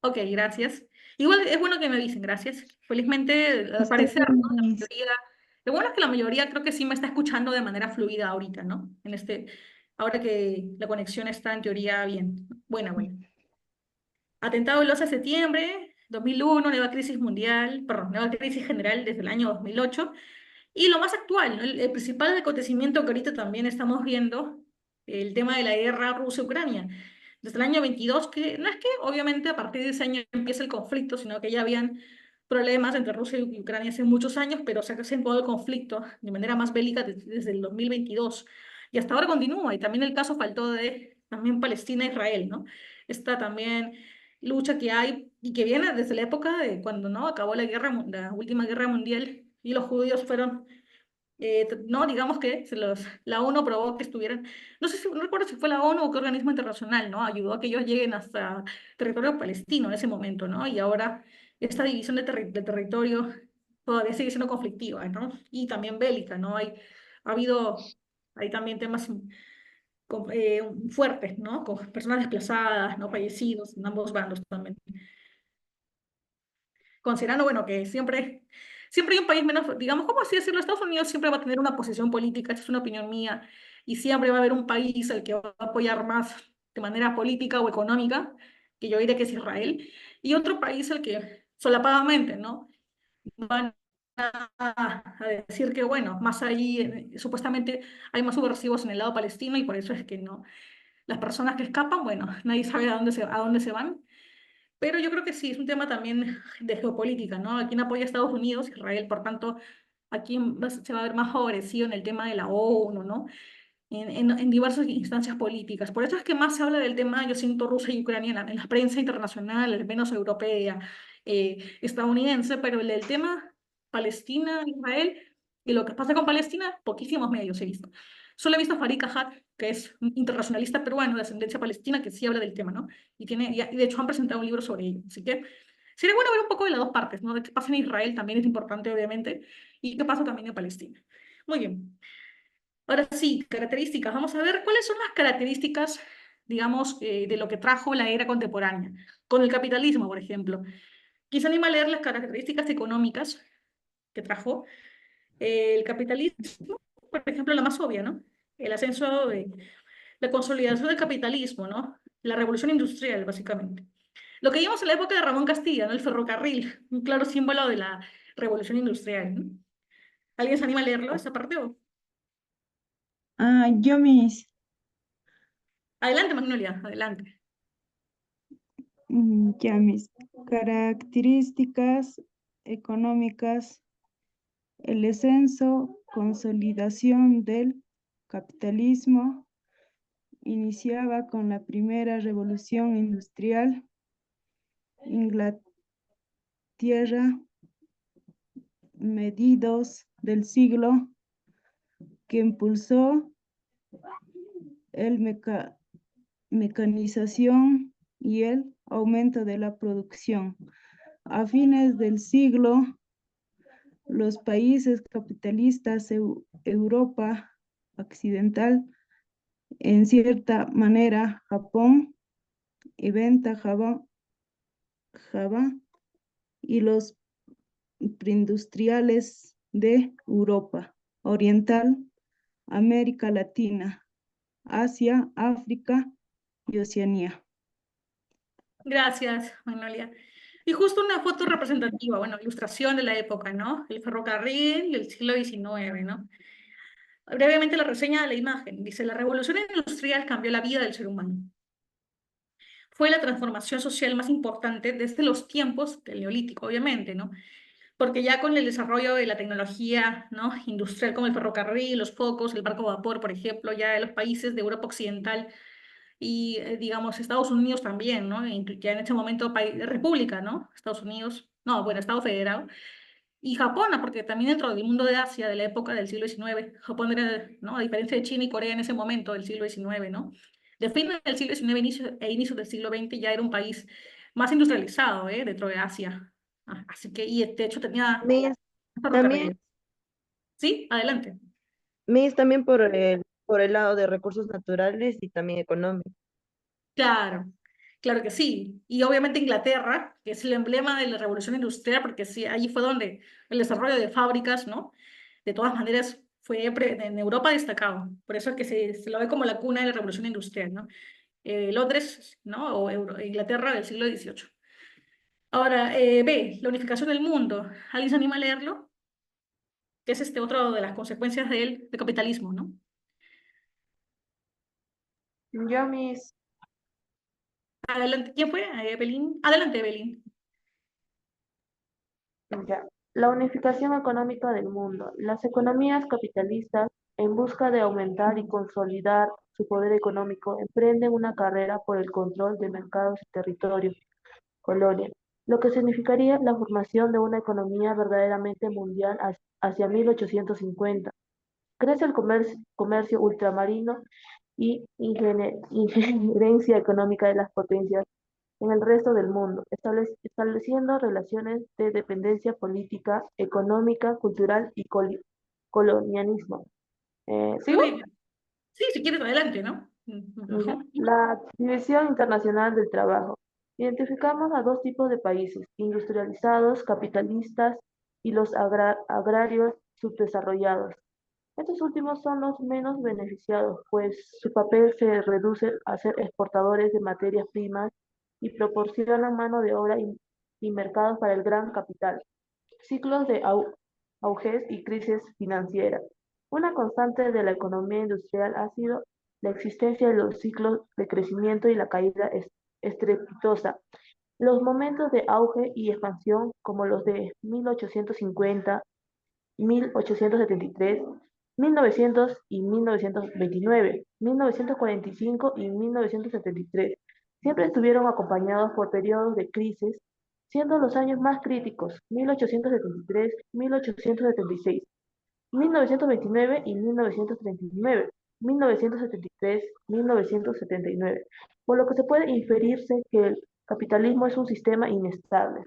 Ok, gracias. Igual es bueno que me dicen gracias. Felizmente, al Está parecer, bien, ¿no? La Miss. mayoría, lo bueno es que la mayoría creo que sí me está escuchando de manera fluida ahorita, ¿no? Ahora que la conexión está en teoría bien. Bueno. Atentado del 11 de septiembre, 2001, nueva crisis mundial, perdón, nueva crisis general desde el año 2008. Y lo más actual, ¿no? El principal acontecimiento que ahorita también estamos viendo, el tema de la guerra Rusia-Ucrania. Desde el año 22, que no es que obviamente a partir de ese año empiece el conflicto, sino que ya habían problemas entre Rusia y Ucrania hace muchos años, pero se ha acentuado el conflicto de manera más bélica desde el 2022. Y hasta ahora continúa, y también el caso faltó de también Palestina-Israel, ¿no? Esta también lucha que hay y que viene desde la época de cuando, ¿no? Acabó la última guerra mundial y los judíos fueron no, digamos que la ONU aprobó que estuvieran, no sé si, no recuerdo si fue la ONU o qué organismo internacional, ¿no? Ayudó a que ellos lleguen hasta territorio palestino en ese momento, ¿no? Y ahora esta división de territorio todavía sigue siendo conflictiva, ¿no? Y también bélica, ¿no? Ha habido, hay también temas fuertes, ¿no? Con personas desplazadas, ¿no? Fallecidos en ambos bandos también. Considerando, bueno, que siempre hay un país menos, digamos, ¿cómo así decirlo? Estados Unidos siempre va a tener una posición política, esta es una opinión mía, y siempre va a haber un país al que va a apoyar más de manera política o económica, que yo diré que es Israel, y otro país al que solapadamente, ¿no? Van a decir que, bueno, más ahí, supuestamente hay más subversivos en el lado palestino, y por eso es que no, las personas que escapan, bueno, nadie sabe a dónde se van. Pero yo creo que sí, es un tema también de geopolítica, ¿no? ¿A quién apoya a Estados Unidos? Israel, por tanto, ¿a quién se va a ver más favorecido en el tema de la ONU, ¿no? En diversas instancias políticas. Por eso es que más se habla del tema, yo siento, Rusia y Ucrania en la prensa internacional, al menos europea, estadounidense, pero el tema Palestina, Israel, y lo que pasa con Palestina, poquísimos medios he visto. Solo he visto a Farid Kajat, que es un internacionalista peruano de ascendencia palestina, que sí habla del tema, ¿no? Y de hecho han presentado un libro sobre ello. Así que sería bueno ver un poco de las dos partes, ¿no? De qué pasa en Israel también es importante, obviamente, y qué pasa también en Palestina. Muy bien. Ahora sí, características. Vamos a ver cuáles son las características, digamos, de lo que trajo la era contemporánea. Con el capitalismo, por ejemplo. Quizá anima a leer las características económicas que trajo el capitalismo, por ejemplo, la más obvia, ¿no? El ascenso de la consolidación del capitalismo, ¿no? La revolución industrial, básicamente. Lo que vimos en la época de Ramón Castilla, ¿no? El ferrocarril, un claro símbolo de la revolución industrial, ¿no? ¿Alguien se anima a leerlo, esa parte? Yo mis, Adelante, Magnolia, adelante. ya mis características económicas, el descenso, consolidación del capitalismo, iniciaba con la primera revolución industrial, Inglaterra, mediados del siglo, que impulsó el mecanización y el aumento de la producción. A fines del siglo, los países capitalistas, Europa occidental, en cierta manera Japón, Eventa, Java y los preindustriales de Europa Oriental, América Latina, Asia, África y Oceanía. Gracias, Magnolia. Y justo una foto representativa, bueno, ilustración de la época, ¿no? El ferrocarril del siglo XIX, ¿no? Brevemente la reseña de la imagen. Dice, la revolución industrial cambió la vida del ser humano. Fue la transformación social más importante desde los tiempos del Neolítico, obviamente, ¿no? Porque ya con el desarrollo de la tecnología, ¿no? Industrial como el ferrocarril, los focos, el barco a vapor, por ejemplo, ya en los países de Europa Occidental y, digamos, Estados Unidos también, ¿no? Ya en ese momento, república, ¿no? Estados Unidos, no, bueno, Estado Federado. Y Japón, ¿no? Porque también dentro del mundo de Asia, de la época del siglo XIX, Japón era, ¿no? A diferencia de China y Corea en ese momento del siglo XIX, ¿no? De fines del siglo XIX e inicios del siglo XX ya era un país más industrializado, ¿eh? Dentro de Asia. Así que, y de hecho tenía Miss, también, ferrocarriles. ¿Sí? Adelante. Miss, también por el lado de recursos naturales y también económicos. Claro, claro que sí. Y obviamente Inglaterra, que es el emblema de la revolución industrial, porque sí, allí fue donde el desarrollo de fábricas, ¿no? De todas maneras, fue en Europa destacado. Por eso es que se lo ve como la cuna de la revolución industrial, ¿no? Londres, ¿no? O Inglaterra del siglo XVIII. Ahora, B, la unificación del mundo. ¿Alguien se anima a leerlo? Que es este otro de las consecuencias del capitalismo, ¿no? Yo, Miss, Adelante, ¿quién fue? Evelyn. Adelante, Evelyn. Ya. La unificación económica del mundo. Las economías capitalistas, en busca de aumentar y consolidar su poder económico, emprenden una carrera por el control de mercados y territorios, colonias, lo que significaría la formación de una economía verdaderamente mundial hacia 1850. Crece el comercio ultramarino y injerencia económica de las potencias en el resto del mundo, estableciendo relaciones de dependencia política, económica, cultural y colonialismo. ¿Sigo? Uy, sí, si quieres, adelante, ¿no? Ya. Ajá. La División Internacional del Trabajo. Identificamos a dos tipos de países, industrializados, capitalistas y los agrarios subdesarrollados. Estos últimos son los menos beneficiados, pues su papel se reduce a ser exportadores de materias primas y proporcionan mano de obra y mercados para el gran capital. Ciclos de auges y crisis financieras. Una constante de la economía industrial ha sido la existencia de los ciclos de crecimiento y la caída estrepitosa. Los momentos de auge y expansión, como los de 1850, 1873, 1900 y 1929, 1945 y 1973, siempre estuvieron acompañados por periodos de crisis, siendo los años más críticos 1873, 1876, 1929 y 1939, 1973, 1979, por lo que se puede inferirse que el capitalismo es un sistema inestable.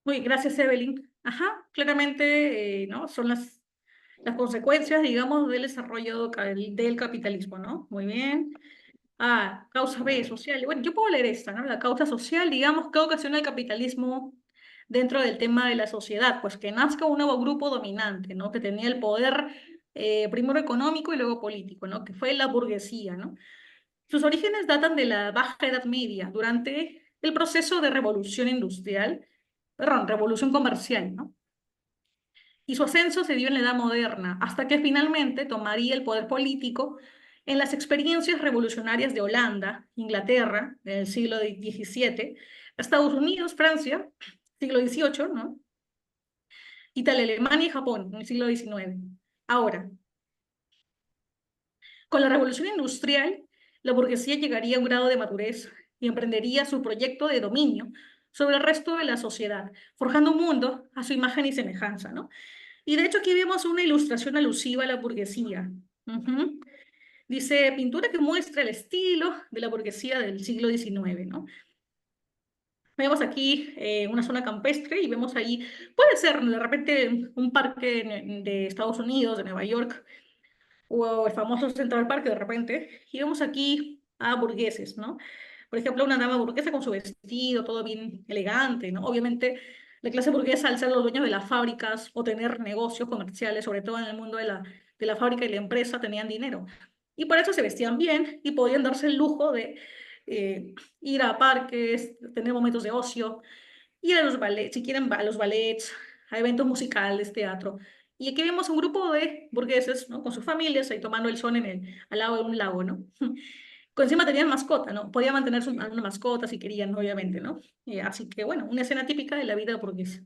Muy, gracias, Evelyn. Ajá, claramente, ¿no? Son las consecuencias, digamos, del desarrollo del capitalismo, ¿no? Muy bien. Ah, causa B, social. Bueno, yo puedo leer esta, ¿no? La causa social, digamos, ¿qué ocasiona el capitalismo dentro del tema de la sociedad? Pues que nazca un nuevo grupo dominante, ¿no? Que tenía el poder primero económico y luego político, ¿no? Que fue la burguesía, ¿no? Sus orígenes datan de la Baja Edad Media, durante el proceso de revolución industrial, perdón, revolución comercial, ¿no? Y su ascenso se dio en la Edad Moderna, hasta que finalmente tomaría el poder político en las experiencias revolucionarias de Holanda, Inglaterra, en el siglo XVII, Estados Unidos, Francia, siglo XVIII, ¿no? Italia, Alemania y Japón, en el siglo XIX. Ahora, con la revolución industrial, la burguesía llegaría a un grado de madurez y emprendería su proyecto de dominio sobre el resto de la sociedad, forjando un mundo a su imagen y semejanza, ¿no? Y de hecho aquí vemos una ilustración alusiva a la burguesía. Ujú. Dice, pintura que muestra el estilo de la burguesía del siglo XIX, ¿no? Vemos aquí una zona campestre y vemos ahí, puede ser de repente un parque de Estados Unidos, de Nueva York, o el famoso Central Park de repente, y vemos aquí a burgueses, ¿no? Por ejemplo, una dama burguesa con su vestido, todo bien elegante, ¿no? Obviamente, la clase burguesa, al ser los dueños de las fábricas o tener negocios comerciales, sobre todo en el mundo de la fábrica y la empresa, tenían dinero. Y por eso se vestían bien y podían darse el lujo de ir a parques, tener momentos de ocio, ir a los ballets, si quieren, a los ballets, a eventos musicales, teatro. Y aquí vemos un grupo de burgueses, ¿no? Con sus familias, ahí tomando el sol al lado de un lago, ¿no? Con encima tenían mascota, ¿no? Podían mantener una mascota si querían, obviamente, ¿no? Así que, bueno, una escena típica de la vida burguesa.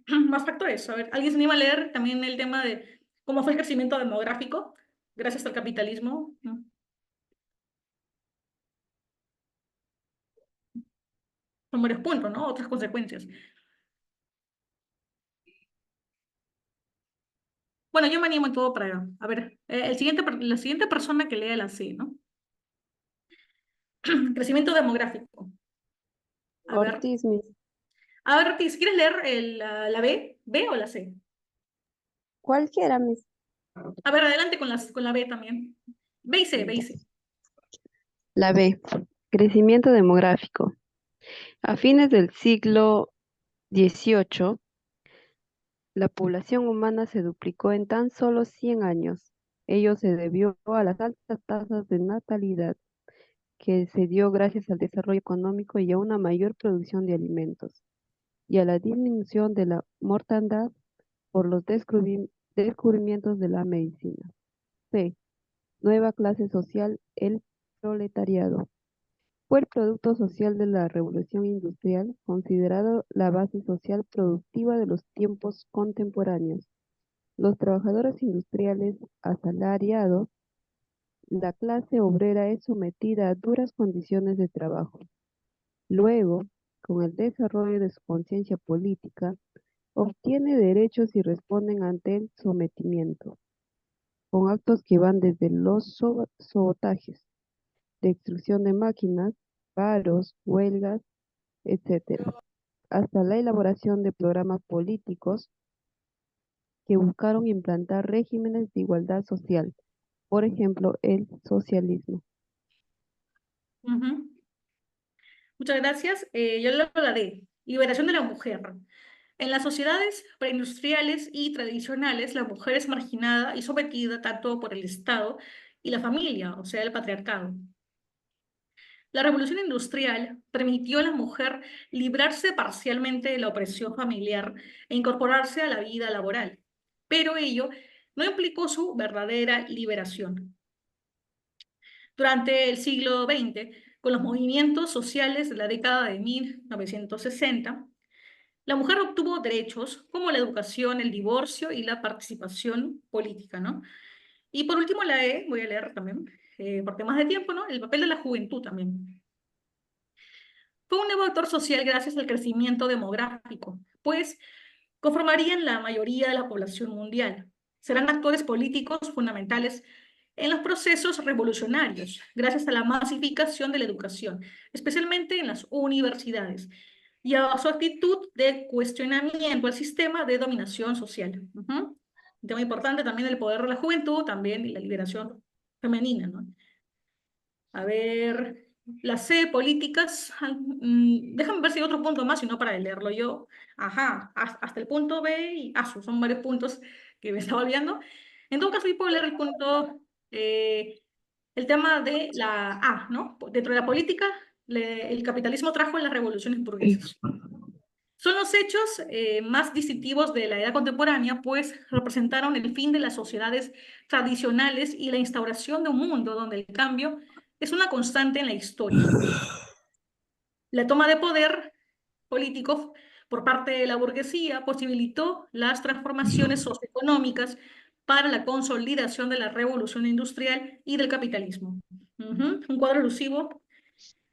Más factores. A ver, ¿alguien se anima a leer también el tema de cómo fue el crecimiento demográfico gracias al capitalismo? Son varios puntos, ¿no? Otras consecuencias. Bueno, yo me animo en todo para... A ver, la siguiente persona que lea la C, ¿no? Crecimiento demográfico. A ver. Ortiz, Miss. A ver, Ortiz, ¿quieres leer la B? ¿B o la C? Cualquiera, Miss. A ver, adelante con la B también. B y C, B y C. La B. Crecimiento demográfico. A fines del siglo XVIII, la población humana se duplicó en tan solo 100 años. Ello se debió a las altas tasas de natalidad que se dio gracias al desarrollo económico y a una mayor producción de alimentos, y a la disminución de la mortandad por los descubrimientos de la medicina. C. Nueva clase social, el proletariado. Fue el producto social de la revolución industrial, considerado la base social productiva de los tiempos contemporáneos. Los trabajadores industriales asalariados, la clase obrera es sometida a duras condiciones de trabajo. Luego, con el desarrollo de su conciencia política, Obtiene derechos y responden ante el sometimiento, con actos que van desde los sabotajes, destrucción de máquinas, paros, huelgas, etc., hasta la elaboración de programas políticos que buscaron implantar regímenes de igualdad social, por ejemplo, el socialismo. Ujú. Muchas gracias. Yo leo la D. Liberación de la mujer. En las sociedades preindustriales y tradicionales, la mujer es marginada y sometida tanto por el Estado y la familia, o sea, el patriarcado. La revolución industrial permitió a la mujer librarse parcialmente de la opresión familiar e incorporarse a la vida laboral, pero ello no implicó su verdadera liberación. Durante el siglo XX, con los movimientos sociales de la década de 1960, la mujer obtuvo derechos como la educación, el divorcio y la participación política, ¿no? Y por último, la E, voy a leer también, por temas de tiempo, ¿no? El papel de la juventud también. Fue un nuevo actor social gracias al crecimiento demográfico, pues conformarían la mayoría de la población mundial. Serán actores políticos fundamentales en los procesos revolucionarios, gracias a la masificación de la educación, especialmente en las universidades, y a su actitud de cuestionamiento al sistema de dominación social. Ujú. Un tema importante también el poder de la juventud, también y la liberación femenina, ¿no? A ver, la C, políticas. Déjame ver si hay otro punto más, si no para leerlo yo. Ajá, hasta el punto B y son varios puntos que me estaba olvidando. En todo caso, yo puedo leer el punto, el tema de la A, ¿no? Dentro de la política, el capitalismo trajo las revoluciones burguesas. Son los hechos más distintivos de la edad contemporánea, pues representaron el fin de las sociedades tradicionales y la instauración de un mundo donde el cambio es una constante en la historia. La toma de poder político por parte de la burguesía posibilitó las transformaciones socioeconómicas para la consolidación de la revolución industrial y del capitalismo. Un cuadro alusivo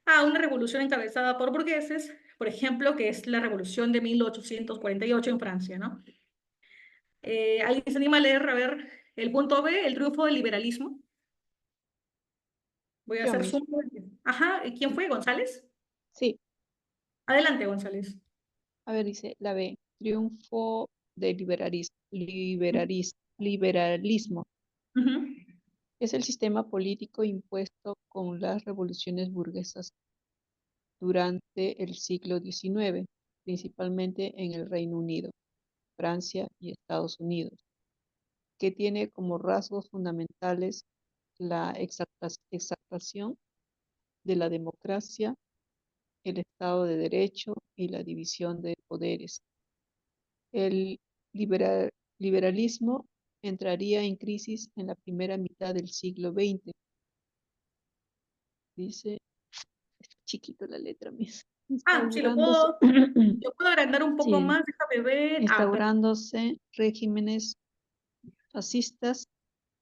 a una revolución encabezada por burgueses, por ejemplo, que es la revolución de 1848 en Francia, ¿no? ¿Alguien se anima a leer, a ver, el punto B, el triunfo del liberalismo? Voy a Yo hacer mismo. zoom. Ajá, ¿quién fue? ¿González? Sí, Adelante, González. a ver, dice la B, triunfo del liberalismo. Ujú. Es el sistema político impuesto con las revoluciones burguesas durante el siglo XIX, principalmente en el Reino Unido, Francia y Estados Unidos, que tiene como rasgos fundamentales la exaltación de la democracia, el Estado de Derecho y la división de poderes. El liberalismo entraría en crisis en la primera mitad del siglo XX. Dice, es chiquito la letra, Sí, instaurándose, lo puedo agrandar un poco sí, más, déjame ver. instaurándose regímenes fascistas,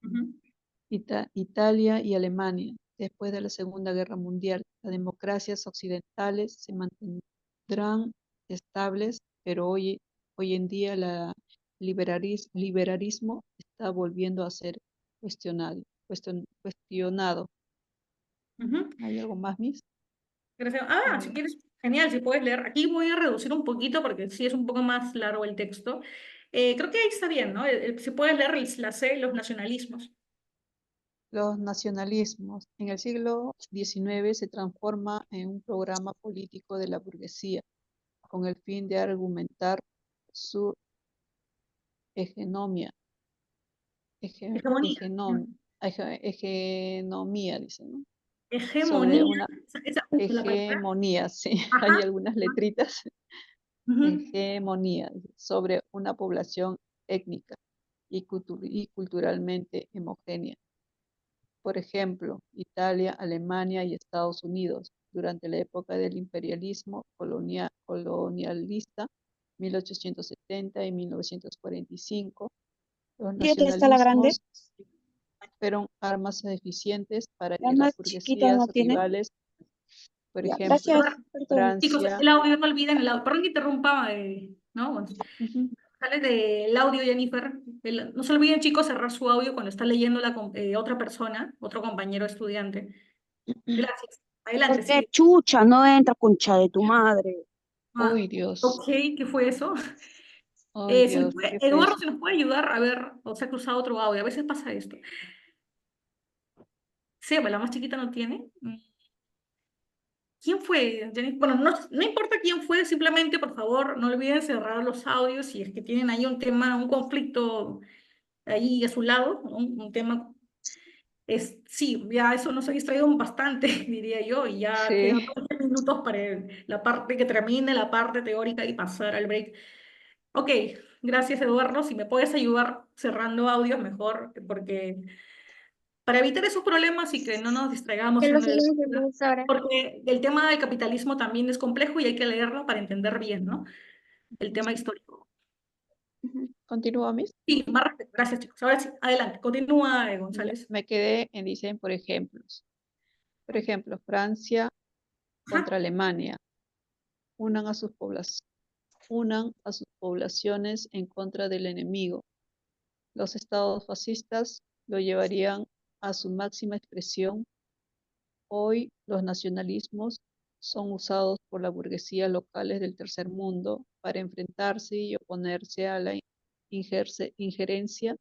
Ujú. Italia y Alemania. Después de la Segunda Guerra Mundial, las democracias occidentales se mantendrán estables, pero hoy en día el liberalismo está volviendo a ser cuestionado. Ujú. ¿Hay algo más, Miss? Gracias. A Si ver. quieres, genial, si puedes leer. Aquí voy a reducir un poquito porque sí es un poco más largo el texto. Creo que ahí está bien, ¿no? Si puedes leer la C, los nacionalismos. Los nacionalismos en el siglo XIX se transforma en un programa político de la burguesía con el fin de argumentar su hegemonía, Hegemonía. hegemonía, dice, ¿no? Sobre Hegemonía. una Esa es la palabra. hegemonía, sí, hay Ajá. algunas letritas. Ujú. Hegemonía sobre una población étnica y culturalmente homogénea. Por ejemplo, Italia, Alemania y Estados Unidos, durante la época del imperialismo colonialista, 1870 y 1945, los ¿Y otra está la grande? nacionalismos fueron armas eficientes para La que las más chiquita burguesías no tiene. rivales, por Ya, ejemplo, gracias. Chicos, Francia, el audio, no olviden el audio. Perdón que interrumpa, ¿no? Bueno, Ujú. sale del audio, Jennifer. No se olviden, chicos, cerrar su audio cuando está leyendo otra persona, otro compañero estudiante. Gracias. ¿Por Adelante, qué sigue. chucha no entra, concha de tu madre? Ah, Uy, Dios. ok, ¿qué fue eso? Ay, Dios, ¿qué fue Eduardo, eso? ¿se nos puede ayudar a ver o se ha cruzado otro audio? A veces pasa esto. Seba, la más chiquita no tiene. ¿Quién fue, Jenny? Bueno, no importa quién fue, simplemente, por favor, no olviden cerrar los audios si es que tienen ahí un tema, un conflicto ahí a su lado, ¿no? Un tema. Sí, ya eso nos ha distraído bastante, diría yo, y ya quedan Sí. 20 minutos para la parte que termine, la parte teórica y pasar al break. Ok, gracias Eduardo. Si me puedes ayudar cerrando audios, mejor, porque para evitar esos problemas y que no nos distraigamos Que lo en el... silencie, profesora. Porque el tema del capitalismo también es complejo y hay que leerlo para entender bien, ¿no? El tema histórico. Ujú. ¿Continúa, Miss? Sí, más respeto. Gracias, chicos. Ahora sí, adelante. Continúa, Ya, González. me quedé en, dicen, por ejemplos. Por ejemplo, Francia Ajá. contra Alemania. Unan a sus unan a sus poblaciones en contra del enemigo. Los estados fascistas lo llevarían a su máxima expresión. Hoy los nacionalismos son usados por la burguesía locales del tercer mundo para enfrentarse y oponerse a la injerencia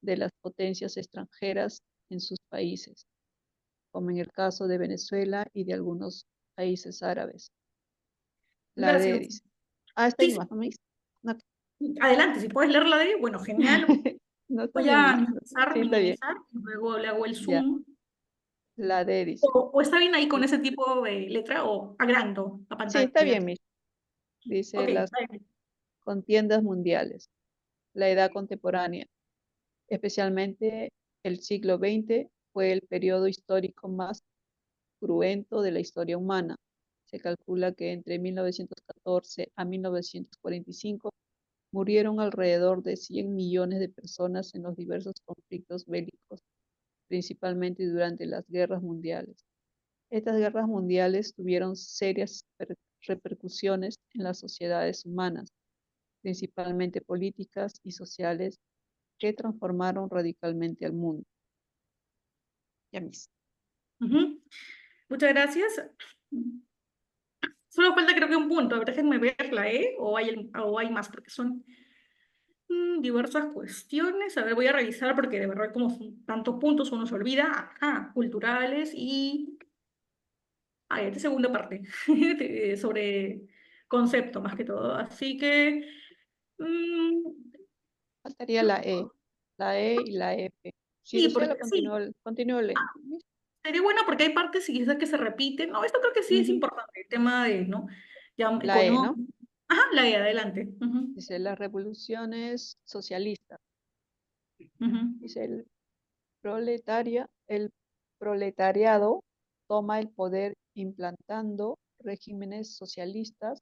de las potencias extranjeras en sus países, como en el caso de Venezuela y de algunos países árabes. La D Gracias. dice. Ah, está Sí, ahí sí. más, ¿no, Miss? No, Adelante, si puedes leer la D, bueno, genial. no está Voy bien, a Miss. Sí, está bien. minimizar, y luego le hago el Ya, zoom. la D dice. O está bien ahí con ese tipo de letra o agrando la Sí, está pantalla. bien, Miss. Dice Ok, las adelante. contiendas mundiales, la edad contemporánea, especialmente el siglo XX, fue el periodo histórico más cruento de la historia humana. Se calcula que entre 1914 a 1945 murieron alrededor de 100 millones de personas en los diversos conflictos bélicos, principalmente durante las guerras mundiales. Estas guerras mundiales tuvieron serias repercusiones en las sociedades humanas, principalmente políticas y sociales, que transformaron radicalmente al mundo. Ya mis. Ujú. Muchas gracias. Solo falta creo que un punto. A ver, déjenme ver la E o hay más, porque son diversas cuestiones. A ver, voy a revisar porque de verdad como son tantos puntos uno se olvida. Ajá, culturales y... Ah, esta segunda parte, sobre concepto más que todo. Así que... mm, Faltaría la E y la F. Si sí, desea, porque sí. continúo leyendo. Sería bueno porque hay partes quizás que se repiten. No, esto creo que sí es Ujú. importante, el tema de, ¿no? Ya La E, ¿no? económico. Ajá, la E, adelante. Ujú, Dice las revoluciones socialistas. ujú. Dice el proletariado toma el poder implantando regímenes socialistas,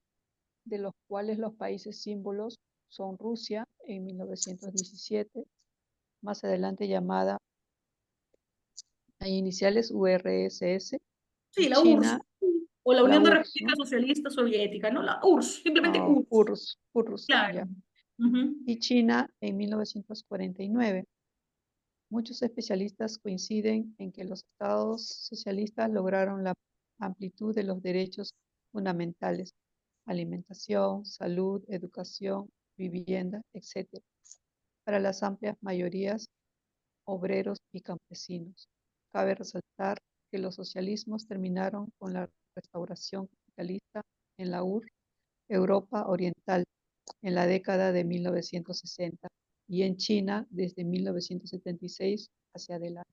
de los cuales los países símbolos son Rusia en 1917, más adelante llamada a iniciales URSS, y Sí, la URSS, China, o la la Unión de URSS, Repúblicas ¿no? Socialistas Soviéticas, ¿no? La URSS, simplemente Ah, URSS. URSS, Claro. ya. Ujú, Y China en 1949. Muchos especialistas coinciden en que los estados socialistas lograron la amplitud de los derechos fundamentales: alimentación, salud, educación, vivienda, etc., para las amplias mayorías obreros y campesinos. Cabe resaltar que los socialismos terminaron con la restauración capitalista en la Europa Oriental en la década de 1960 y en China desde 1976 hacia adelante.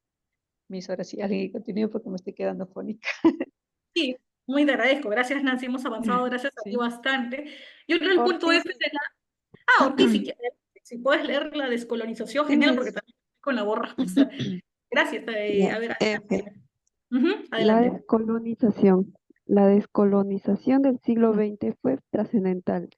Mis horas sí, alguien que continúe porque me estoy quedando fónica. sí, muy te agradezco. Gracias, Nancy. Hemos avanzado gracias a ti Sí. bastante. Yo creo el punto Ortiz. F de la... Ah, Ortiz, si puedes leer la descolonización, Sí, genial, porque mis. también con la borra. Gracias. Ya, A ver, F. ujú, La adelante. descolonización. La descolonización del siglo XX fue trascendental,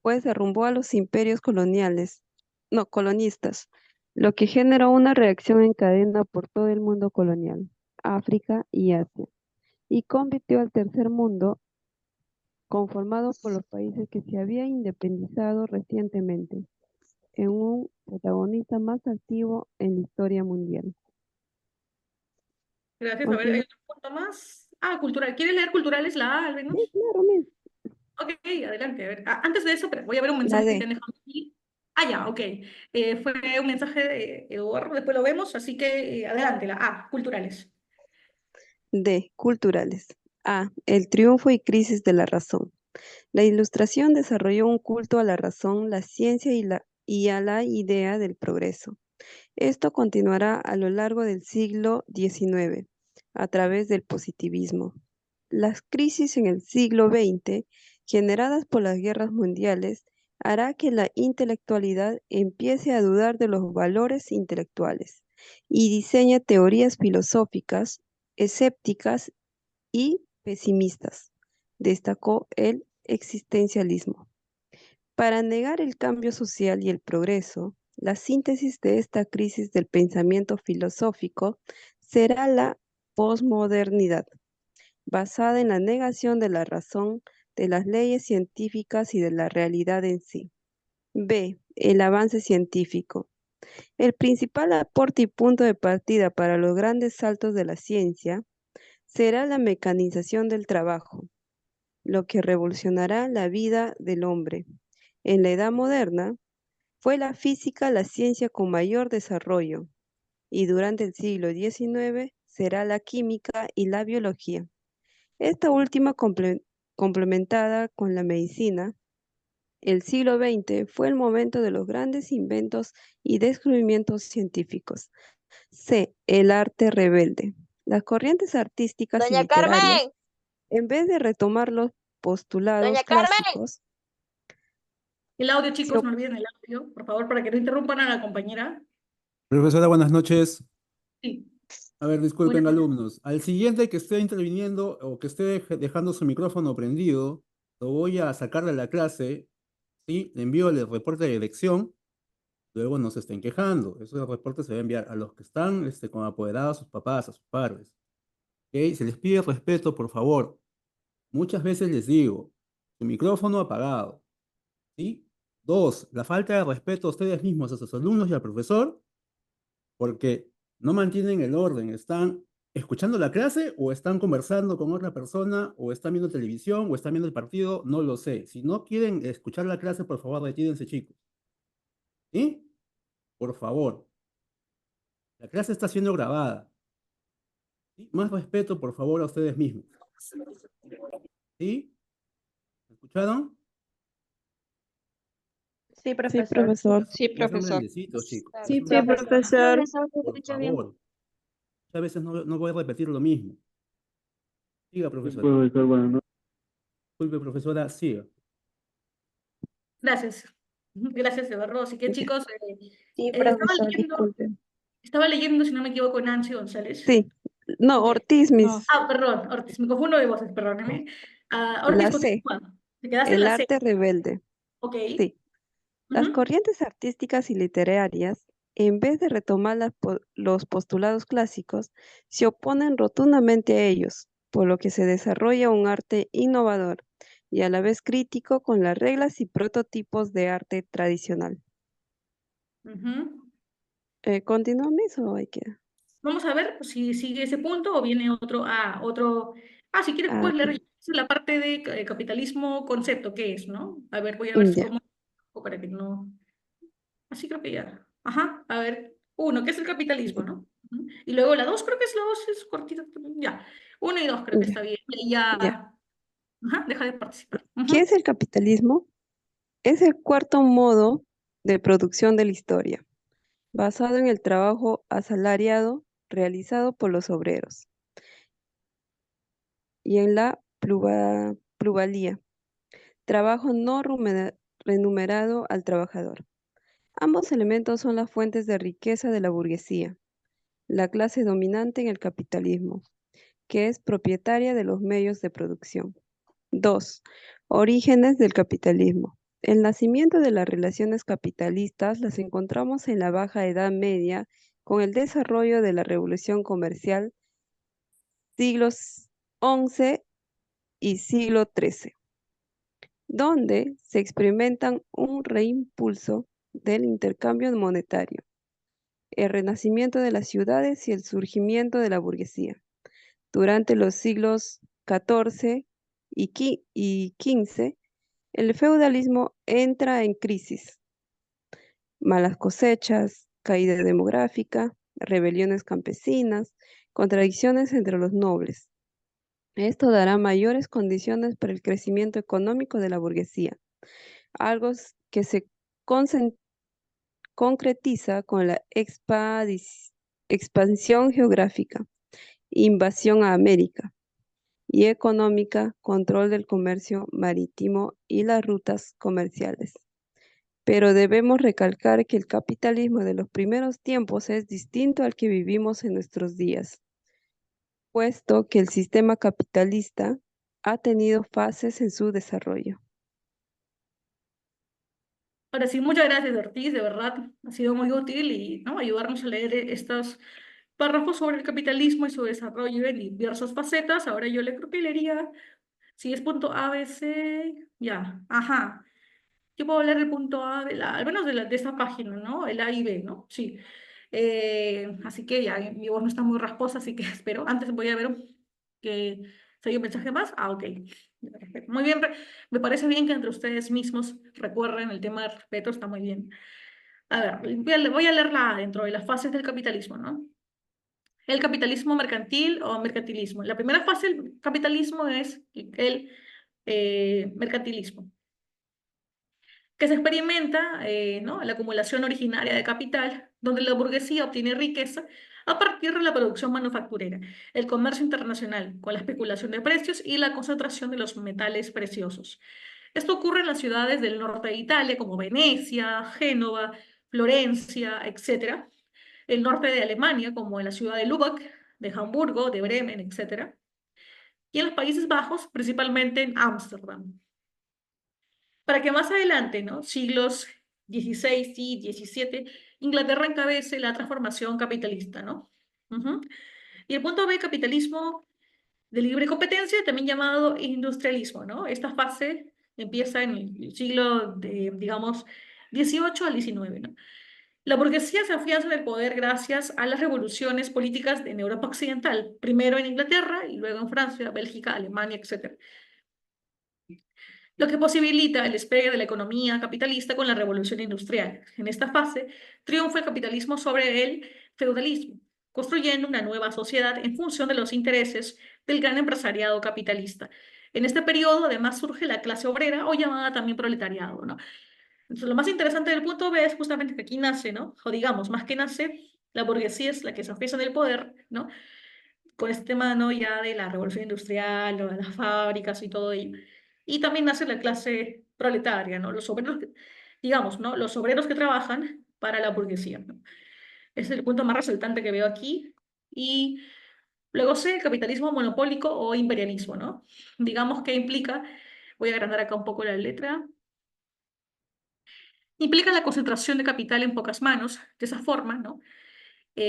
pues derrumbó a los imperios coloniales, no, colonistas, lo que generó una reacción en cadena por todo el mundo colonial, África y Asia, y convirtió al tercer mundo conformado por los países que se habían independizado recientemente, en un protagonista más activo en la historia mundial. Gracias. A ver, hay Continúa. otro punto más. Ah, cultural. ¿Quieres leer culturales la A, al menos? Sí, claro, Miss. Ok, adelante. A ver. Antes de eso, pero voy a ver un La mensaje que te D. han dejado aquí. Ah, ya, ok. Fue un mensaje de Eduardo, después lo vemos, así que adelante, la A, culturales. D. Culturales. A. El triunfo y crisis de la razón. La Ilustración desarrolló un culto a la razón, la ciencia y a la idea del progreso. Esto continuará a lo largo del siglo XIX a través del positivismo. Las crisis en el siglo XX, generadas por las guerras mundiales, hará que la intelectualidad empiece a dudar de los valores intelectuales y diseña teorías filosóficas escépticas y pesimistas. Destacó el existencialismo. Para negar el cambio social y el progreso, la síntesis de esta crisis del pensamiento filosófico será la posmodernidad, basada en la negación de la razón, de las leyes científicas y de la realidad en sí. B. El avance científico. El principal aporte y punto de partida para los grandes saltos de la ciencia será la mecanización del trabajo, lo que revolucionará la vida del hombre. En la Edad Moderna, fue la física la ciencia con mayor desarrollo, y durante el siglo XIX será la química y la biología. Esta última complementada con la medicina, el siglo XX fue el momento de los grandes inventos y descubrimientos científicos. C. El arte rebelde. Las corrientes artísticas y Doña literarias, Carmen, en vez de retomar los postulados doña Carmen. clásicos, El audio, se chicos, no olviden el audio, por favor, para que no interrumpan a la compañera. Profesora, buenas noches. Sí, A ver, buenas disculpen, noches. alumnos. Al siguiente que esté interviniendo o que esté dejando su micrófono prendido, lo voy a sacar de la clase, ¿sí? Le envío el reporte de elección, luego no se estén quejando. Esos reportes se van a enviar a los que están como apoderados, a sus papás, a sus padres. ¿Ok? Se les pide respeto, por favor. Muchas veces les digo, su micrófono apagado, ¿sí? Dos, la falta de respeto a ustedes mismos, a sus alumnos y al profesor, porque no mantienen el orden, están escuchando la clase o están conversando con otra persona o están viendo televisión o están viendo el partido, no lo sé. Si no quieren escuchar la clase, por favor, retírense, chicos. ¿Sí? Por favor. La clase está siendo grabada. ¿Sí? Más respeto, por favor, a ustedes mismos. ¿Sí? ¿Me escucharon? Sí, sí, profesor. profesor. Sí, Ya son profesor. grandecitos, chicos. Ya Sí, son Sí, grandecitos. profesor. Profesor, se Por escucha bien. favor. Muchas veces no voy a repetir lo mismo. Siga, profesora. Profesor, bueno, Disculpe, profesora, siga. Gracias. Gracias, Eduardo. Así que, chicos, Sí, estaba profesor, leyendo, disculpe. si no me equivoco, Nancy González. Sí, no, Ok. Ortiz, No, Perdón, Ortiz, me confundo de voces, perdóneme. Ortiz, la C, continúa. Te quedaste en el la C. arte rebelde. Ok. Sí, las Ujú. corrientes artísticas y literarias, en vez de retomar los postulados clásicos, se oponen rotundamente a ellos, por lo que se desarrolla un arte innovador y a la vez crítico con las reglas y prototipos de arte tradicional. Ujú. ¿Continuamos o hay que...? Vamos a ver si sigue ese punto o viene otro. Si quieres, Ah, puedes ok. leer la parte de capitalismo concepto, ¿qué es, no? A ver, voy a ver si Ya. cómo, para que no. Así creo que ya. Ajá, a ver. Uno, ¿qué es el capitalismo, no? Ujú. Y luego la dos, creo que es la dos, es cortita también. Ya. Uno y dos creo que Ya, está bien. Y ya. ya. Ajá, deja de participar. ¿Qué Ujú. es el capitalismo? Es el cuarto modo de producción de la historia, basado en el trabajo asalariado realizado por los obreros y en la plusvalía, trabajo no remunerado al trabajador. Ambos elementos son las fuentes de riqueza de la burguesía, la clase dominante en el capitalismo, que es propietaria de los medios de producción. 2. Orígenes del capitalismo. El nacimiento de las relaciones capitalistas las encontramos en la Baja Edad Media con el desarrollo de la revolución comercial siglos XI y siglo XIII. donde se experimentan un reimpulso del intercambio monetario, el renacimiento de las ciudades y el surgimiento de la burguesía. Durante los siglos XIV y XV, el feudalismo entra en crisis. Malas cosechas, caída demográfica, rebeliones campesinas, contradicciones entre los nobles. Esto dará mayores condiciones para el crecimiento económico de la burguesía, algo que se concretiza con la expansión geográfica, invasión a América y económica, control del comercio marítimo y las rutas comerciales. Pero debemos recalcar que el capitalismo de los primeros tiempos es distinto al que vivimos en nuestros días, puesto que el sistema capitalista ha tenido fases en su desarrollo. Ahora sí, muchas gracias, Ortiz, de verdad, ha sido muy útil y ¿no? ayudarnos a leer estos párrafos sobre el capitalismo y su desarrollo en diversas facetas. Ahora yo le creo que leería, si es punto A, B, C, ya, ajá. Yo puedo leer el punto A, al menos de esta página, ¿no? El A y B, ¿no? Sí. Así que ya, mi voz no está muy rasposa, así que espero. Antes voy a ver que si hay un mensaje más. Ah, ok. Perfecto. Muy bien, me parece bien que entre ustedes mismos recuerden el tema del respeto, está muy bien. A ver, voy a leerla dentro de las fases del capitalismo, ¿no? El capitalismo mercantil o mercantilismo. La primera fase del capitalismo es el mercantilismo, que se experimenta, ¿no? La acumulación originaria de capital, donde la burguesía obtiene riqueza a partir de la producción manufacturera, el comercio internacional, con la especulación de precios y la concentración de los metales preciosos. Esto ocurre en las ciudades del norte de Italia, como Venecia, Génova, Florencia, etc. El norte de Alemania, como en la ciudad de Lübeck, de Hamburgo, de Bremen, etc. Y en los Países Bajos, principalmente en Ámsterdam. Para que más adelante, ¿no? Siglos XVI y XVII, Inglaterra encabece la transformación capitalista, ¿no? Ujú. Y el punto B, capitalismo de libre competencia, también llamado industrialismo, ¿no? Esta fase empieza en el siglo, digamos, XVIII al XIX, ¿no? La burguesía se afianza en el poder gracias a las revoluciones políticas en Europa Occidental, primero en Inglaterra y luego en Francia, Bélgica, Alemania, etc. Lo que posibilita el despegue de la economía capitalista con la revolución industrial. En esta fase, triunfa el capitalismo sobre el feudalismo, construyendo una nueva sociedad en función de los intereses del gran empresariado capitalista. En este periodo, además, surge la clase obrera o llamada también proletariado, ¿no? Entonces, lo más interesante del punto B es justamente que aquí nace, ¿no? O digamos, más que nace, la burguesía es la que se afianza en el poder, ¿no? Con este tema, ¿no? Ya de la revolución industrial, o de las fábricas y todo ello. Y también nace la clase proletaria, ¿no? Los obreros, digamos, ¿no? Los obreros que trabajan para la burguesía, ¿no? Ese es el punto más resaltante que veo aquí. Y luego C, capitalismo monopólico o imperialismo, ¿no? Digamos que implica, voy a agrandar acá un poco la letra, implica la concentración de capital en pocas manos, de esa forma, ¿no?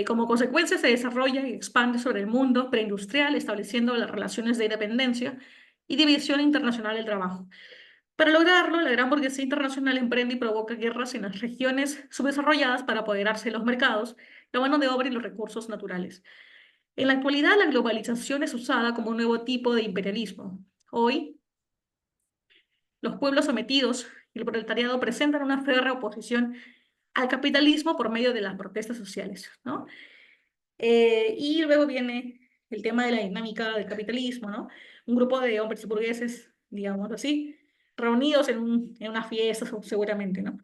Como consecuencia se desarrolla y expande sobre el mundo preindustrial, estableciendo las relaciones de dependencia y división internacional del trabajo. Para lograrlo, la gran burguesía internacional emprende y provoca guerras en las regiones subdesarrolladas para apoderarse de los mercados, la mano de obra y los recursos naturales. En la actualidad, la globalización es usada como un nuevo tipo de imperialismo. Hoy, los pueblos sometidos y el proletariado presentan una férrea oposición al capitalismo por medio de las protestas sociales, ¿no? Y luego viene el tema de la dinámica del capitalismo, ¿no? Un grupo de hombres burgueses, digamos así, reunidos en una fiesta seguramente, ¿no?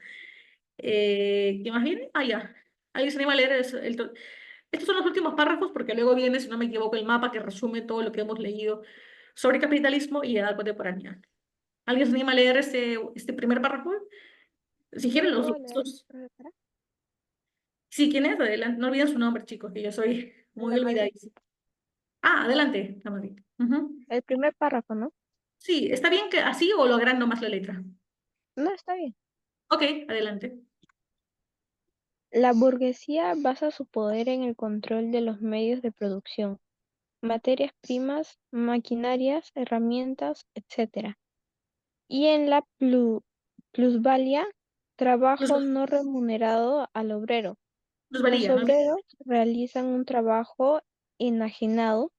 ¿Qué más viene? Ah, ya. ¿Alguien se anima a leer estos son los últimos párrafos porque luego viene, si no me equivoco, el mapa que resume todo lo que hemos leído sobre capitalismo y edad contemporánea. ¿Alguien se anima a leer este primer párrafo? Si Yo quieren lo los puedo leer, dos. profesora. Sí, ¿quién es? Adelante. No olviden su nombre, chicos, que yo soy muy La Madrid. olvidadiza. Ah, adelante, la Madrid. Ujú. El primer párrafo, ¿no? Sí, ¿está bien que así o lo agrando más la letra? No, está bien. Ok, adelante. La burguesía basa su poder en el control de los medios de producción, materias primas, maquinarias, herramientas, etc. Y en la plusvalía, trabajo Plus- no remunerado al obrero. Los Plusvalía, ¿no? obreros realizan un trabajo enajenado,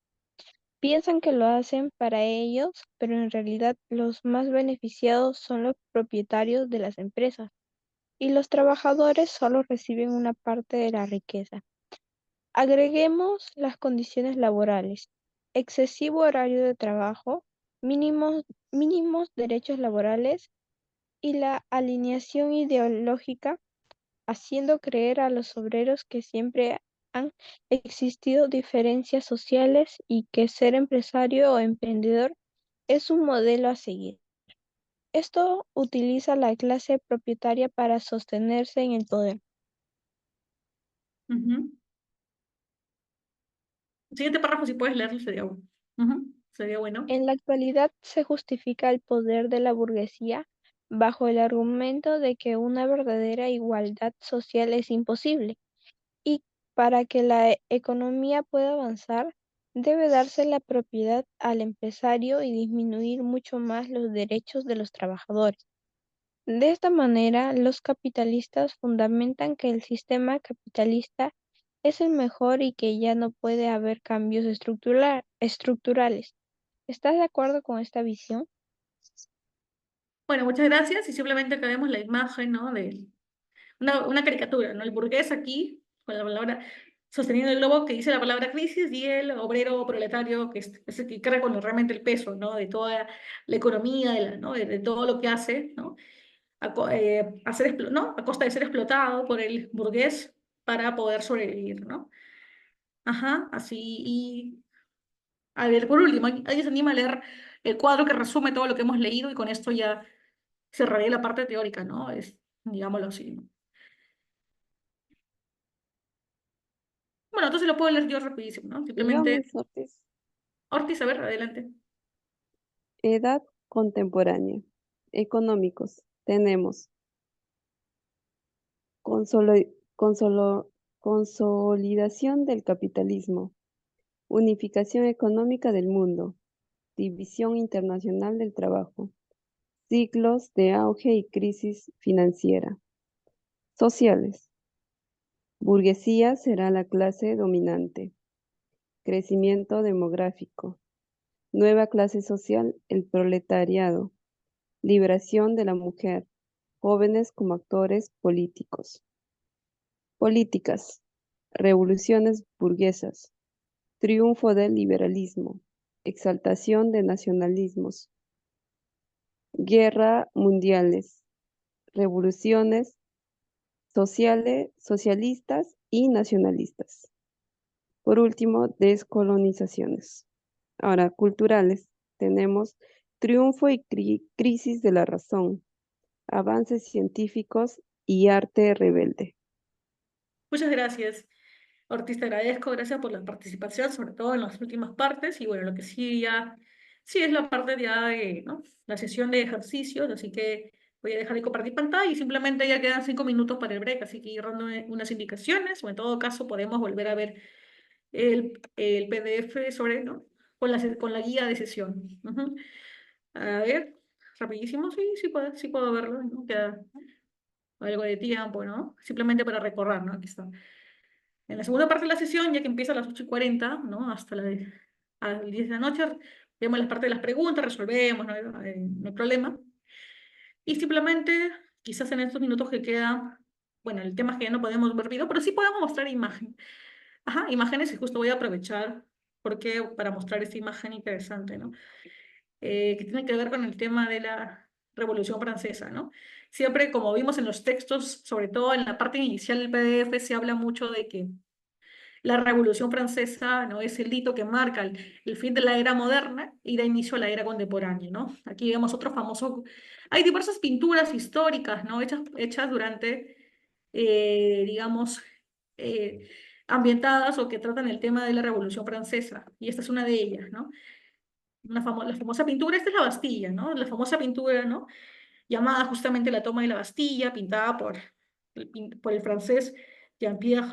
piensan que lo hacen para ellos, pero en realidad los más beneficiados son los propietarios de las empresas y los trabajadores solo reciben una parte de la riqueza. Agreguemos las condiciones laborales: excesivo horario de trabajo, mínimos derechos laborales y la alineación ideológica, haciendo creer a los obreros que siempre han existido diferencias sociales y que ser empresario o emprendedor es un modelo a seguir. Esto utiliza la clase propietaria para sostenerse en el poder. Ujú. El siguiente párrafo, si puedes leerlo, sería bueno. En la actualidad se justifica el poder de la burguesía bajo el argumento de que una verdadera igualdad social es imposible y para que la economía pueda avanzar debe darse la propiedad al empresario y disminuir mucho más los derechos de los trabajadores. De esta manera, los capitalistas fundamentan que el sistema capitalista es el mejor y que ya no puede haber cambios estructurales. ¿Estás de acuerdo con esta visión? Bueno, muchas gracias. Y simplemente acá vemos la imagen, ¿no? De una caricatura, ¿no? El burgués aquí, con la palabra, sosteniendo el globo que dice la palabra crisis, y el obrero proletario, que es el que carga con realmente el peso, ¿no? De toda la economía, ¿no? De todo lo que hace, ¿no? ¿No? A costa de ser explotado por el burgués para poder sobrevivir, ¿no? Ajá, así. Y a ver, por último, ¿alguien se anima a leer el cuadro que resume todo lo que hemos leído? Y con esto ya cerraré la parte teórica, ¿no? Digámoslo así, ¿no? Bueno, entonces lo puedo leer yo rapidísimo, ¿no? Yo, Simplemente, Miss Ortiz, Ortiz, a ver, adelante. edad contemporánea. Económicos. Tenemos consoli- consolidación del capitalismo, unificación económica del mundo, división internacional del trabajo, ciclos de auge y crisis financiera. Sociales. Burguesía será la clase dominante. Crecimiento demográfico. Nueva clase social, el proletariado. Liberación de la mujer. Jóvenes como actores políticos. Políticas. Revoluciones burguesas. Triunfo del liberalismo. Exaltación de nacionalismos. Guerra mundiales. Revoluciones socialistas y nacionalistas. Por último, descolonizaciones. Ahora, culturales. Tenemos triunfo y crisis de la razón, avances científicos y arte rebelde. Muchas gracias, Ortiz, te agradezco, gracias por la participación, sobre todo en las últimas partes. Y bueno, lo que sí ya, sí es la parte ya de, ¿no? La sesión de ejercicios, así que voy a dejar de compartir pantalla y simplemente ya quedan 5 minutos para el break, así que ir dando unas indicaciones, o en todo caso podemos volver a ver el PDF sobre, ¿no? Con la guía de sesión. Ujú. A ver, rapidísimo, sí puedo verlo, ¿no? Queda algo de tiempo, ¿no? Simplemente para recordar, ¿no? Aquí está. En la segunda parte de la sesión, ya que empieza a las 8:40, ¿no? A las 10 de la noche, vemos la parte de las preguntas, resolvemos, no hay problema. Y simplemente, quizás en estos minutos que quedan, bueno, el tema es que ya no podemos ver video, pero sí podemos mostrar imagen. Ajá, imágenes, y justo voy a aprovechar porque para mostrar esta imagen interesante, ¿no? Que tiene que ver con el tema de la Revolución Francesa, ¿no? Siempre, como vimos en los textos, sobre todo en la parte inicial del PDF, se habla mucho de que la Revolución Francesa, ¿no? Es el hito que marca el fin de la era moderna y da inicio a la era contemporánea, ¿no? Aquí vemos otro famoso... Hay diversas pinturas históricas, ¿no? Hechas durante, digamos, eh, ambientadas o que tratan el tema de la Revolución Francesa. Y esta es una de ellas, ¿no? La famosa pintura, esta es la Bastilla, ¿no? La famosa pintura, ¿no? Llamada justamente La toma de la Bastilla, pintada por el francés Jean-Pierre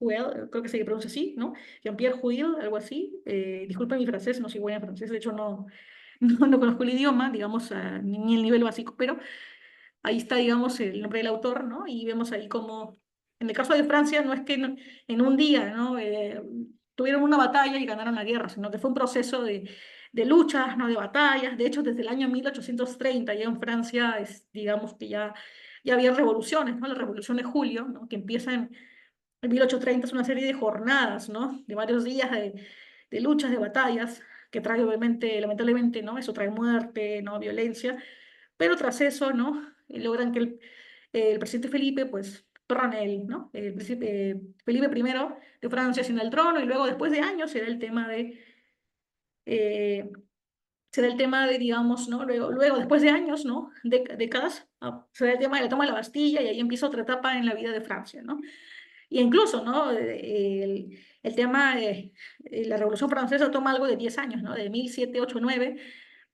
Huel, creo que se pronuncia así, ¿no? Jean-Pierre Huel, algo así. Disculpen mi francés, no soy buena en francés, de hecho no no conozco el idioma, digamos, ni el nivel básico, pero ahí está, digamos, el nombre del autor, ¿no? Y vemos ahí como, en el caso de Francia, no es que en un día, ¿no? Tuvieron una batalla y ganaron la guerra, sino que fue un proceso de luchas, ¿no? De batallas. De hecho, desde el año 1830 ya en Francia, digamos que ya había revoluciones, ¿no? La Revolución de Julio, ¿no? Que empieza en 1830, es una serie de jornadas, ¿no? De varios días de luchas, de batallas, que trae obviamente, lamentablemente, ¿no? Eso trae muerte, ¿no? Violencia, pero tras eso, ¿no? Logran que el presidente Felipe, pues, perdón, ¿no? El príncipe Felipe I de Francia asciende al trono y luego, después de años, eh, se da el tema de, digamos, ¿no? Luego después de años, ¿no? Décadas, se da el tema de la toma de la Bastilla y ahí empieza otra etapa en la vida de Francia, ¿no? Y incluso, ¿no? El tema de la Revolución Francesa toma algo de 10 años, ¿no? De 1789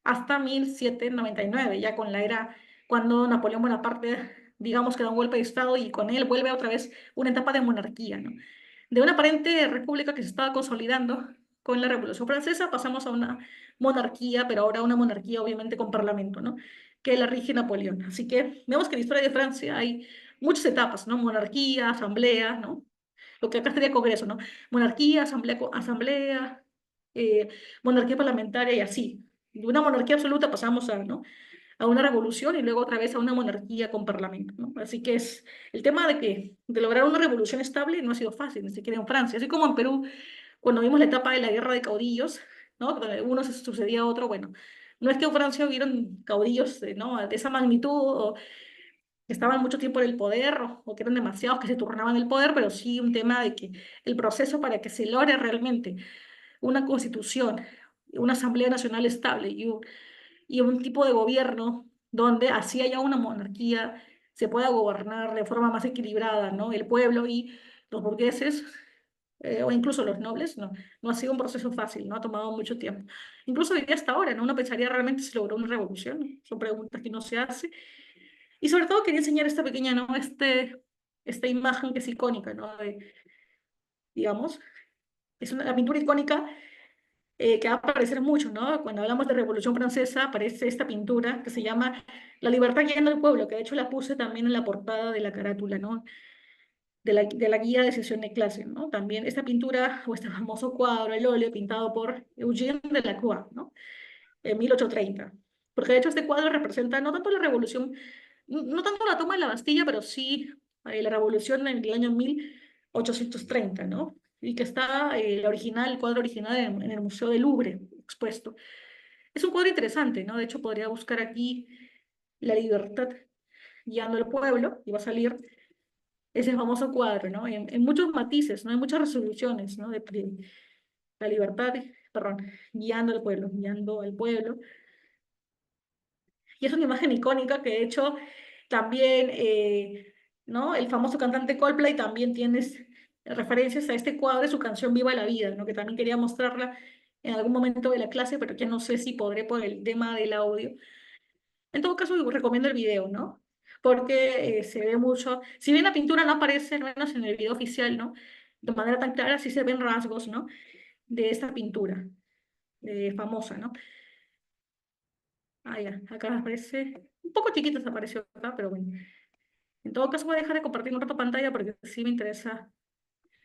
hasta 1799, ya con la era cuando Napoleón Bonaparte, digamos que da un golpe de Estado y con él vuelve otra vez una etapa de monarquía, ¿no? De una aparente república que se estaba consolidando con la Revolución Francesa, pasamos a una monarquía, pero ahora una monarquía obviamente con parlamento, ¿no? Que la rige Napoleón. Así que vemos que en la historia de Francia hay muchas etapas, ¿no? Monarquía, asamblea, ¿no? Lo que acá sería Congreso, ¿no? Monarquía, asamblea, eh, monarquía parlamentaria y así. De una monarquía absoluta pasamos ¿no? a una revolución y luego otra vez a una monarquía con parlamento, ¿no? Así que es el tema de lograr una revolución estable no ha sido fácil, ni siquiera en Francia. Así como en Perú, cuando vimos la etapa de la guerra de caudillos, ¿no? Donde uno se sucedía a otro, bueno, no es que en Francia hubieron caudillos, ¿no? De esa magnitud o que estaban mucho tiempo en el poder o que eran demasiados que se turnaban el poder, pero sí un tema de que el proceso para que se logre realmente una constitución, una asamblea nacional estable y un tipo de gobierno donde así haya una monarquía, se pueda gobernar de forma más equilibrada, ¿no? El pueblo y los burgueses, o incluso los nobles, no ha sido un proceso fácil, no ha tomado mucho tiempo. Incluso hoy día hasta ahora, ¿no? Uno pensaría realmente se logró una revolución, ¿no? Son preguntas que no se hace. Y sobre todo quería enseñar esta pequeña, ¿no? Esta imagen que es icónica, ¿no? Digamos, la pintura icónica que va a aparecer mucho, ¿no? Cuando hablamos de Revolución Francesa aparece esta pintura que se llama La libertad guiando al pueblo, que de hecho la puse también en la portada de la carátula, ¿no? De la guía de sesión de clase, ¿no? También esta pintura o este famoso cuadro, el óleo pintado por Eugène Delacroix, ¿no? En 1830. Porque de hecho este cuadro representa no tanto la revolución, no tanto la toma de la Bastilla, pero sí la revolución en el año 1830, ¿no? Y que está el cuadro original en el Museo del Louvre expuesto. Es un cuadro interesante, ¿no? De hecho, podría buscar aquí La libertad guiando al pueblo y va a salir ese famoso cuadro, ¿no? En muchos matices, ¿no? En muchas resoluciones, ¿no? De la libertad, perdón, guiando al pueblo. Y es una imagen icónica que de hecho también, ¿no? El famoso cantante Coldplay también tiene referencias a este cuadro de su canción Viva la Vida, ¿no? Que también quería mostrarla en algún momento de la clase, pero que no sé si podré por el tema del audio. En todo caso, recomiendo el video, ¿no? Porque se ve mucho, si bien la pintura no aparece, al menos en el video oficial, ¿no? De manera tan clara, sí se ven rasgos, ¿no? De esta pintura famosa, ¿no? Ah, ya, acá aparece, un poco chiquita se apareció acá, pero bueno. En todo caso voy a dejar de compartir un rato pantalla porque sí me interesa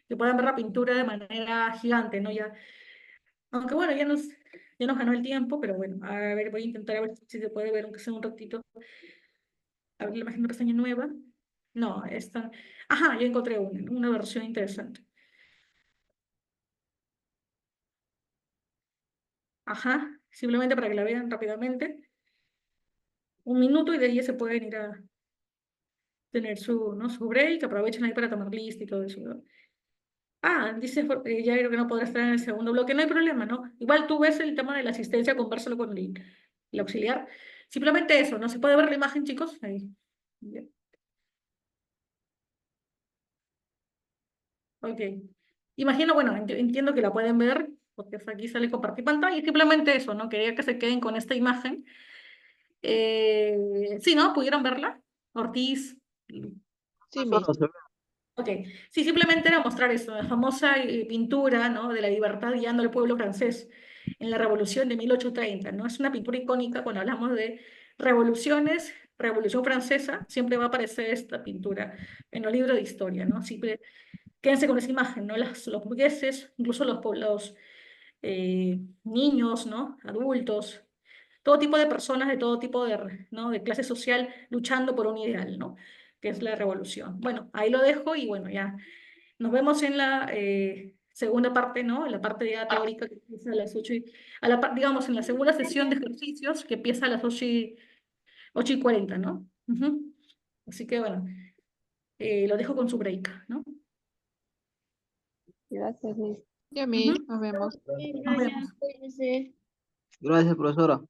que puedan ver la pintura de manera gigante, ¿no? Ya, aunque bueno, ya nos ganó el tiempo, pero bueno, a ver, voy a intentar a ver si se puede ver, aunque sea un ratito. Abrir la imagen de pestaña nueva. No, esta. Ajá, ya encontré una versión interesante. Ajá, simplemente para que la vean rápidamente. Un minuto y de ahí ya se pueden ir a tener ¿no? su break, aprovechen ahí para tomar lista y todo eso, ¿no? Ah, dice ya creo que no podrá estar en el segundo bloque, no hay problema, ¿no? Igual tú ves el tema de la asistencia, conversalo con el auxiliar. Simplemente eso, ¿no? ¿Se puede ver la imagen, chicos? Ahí. Bien. Ok. Imagino, bueno, entiendo que la pueden ver, porque aquí sale compartir pantalla, y simplemente eso, ¿no? Quería que se queden con esta imagen. Sí, ¿no? ¿Pudieron verla? Ortiz. Sí, Miss. Ok, sí, simplemente era mostrar eso, la famosa pintura, ¿no? De la libertad guiando al pueblo francés. en la Revolución de 1830, ¿no? Es una pintura icónica cuando hablamos de revoluciones, Revolución Francesa, siempre va a aparecer esta pintura en los libros de historia, ¿no? Siempre quédense con esa imagen, ¿no? Los burgueses, incluso los poblados, niños, ¿no? Adultos, todo tipo de personas de todo tipo de, ¿no? de clase social luchando por un ideal, ¿no? Que es la revolución. Bueno, ahí lo dejo y bueno, ya nos vemos en la segunda parte, ¿no? En la parte ya teórica que empieza a las 8 digamos, en la segunda sesión de ejercicios que empieza a las 8:40, ¿no? Ujú. Así que bueno, lo dejo con su break, ¿no? Gracias, Miss. Yami, Ujú. nos vemos. Nos vemos. Gracias, profesora.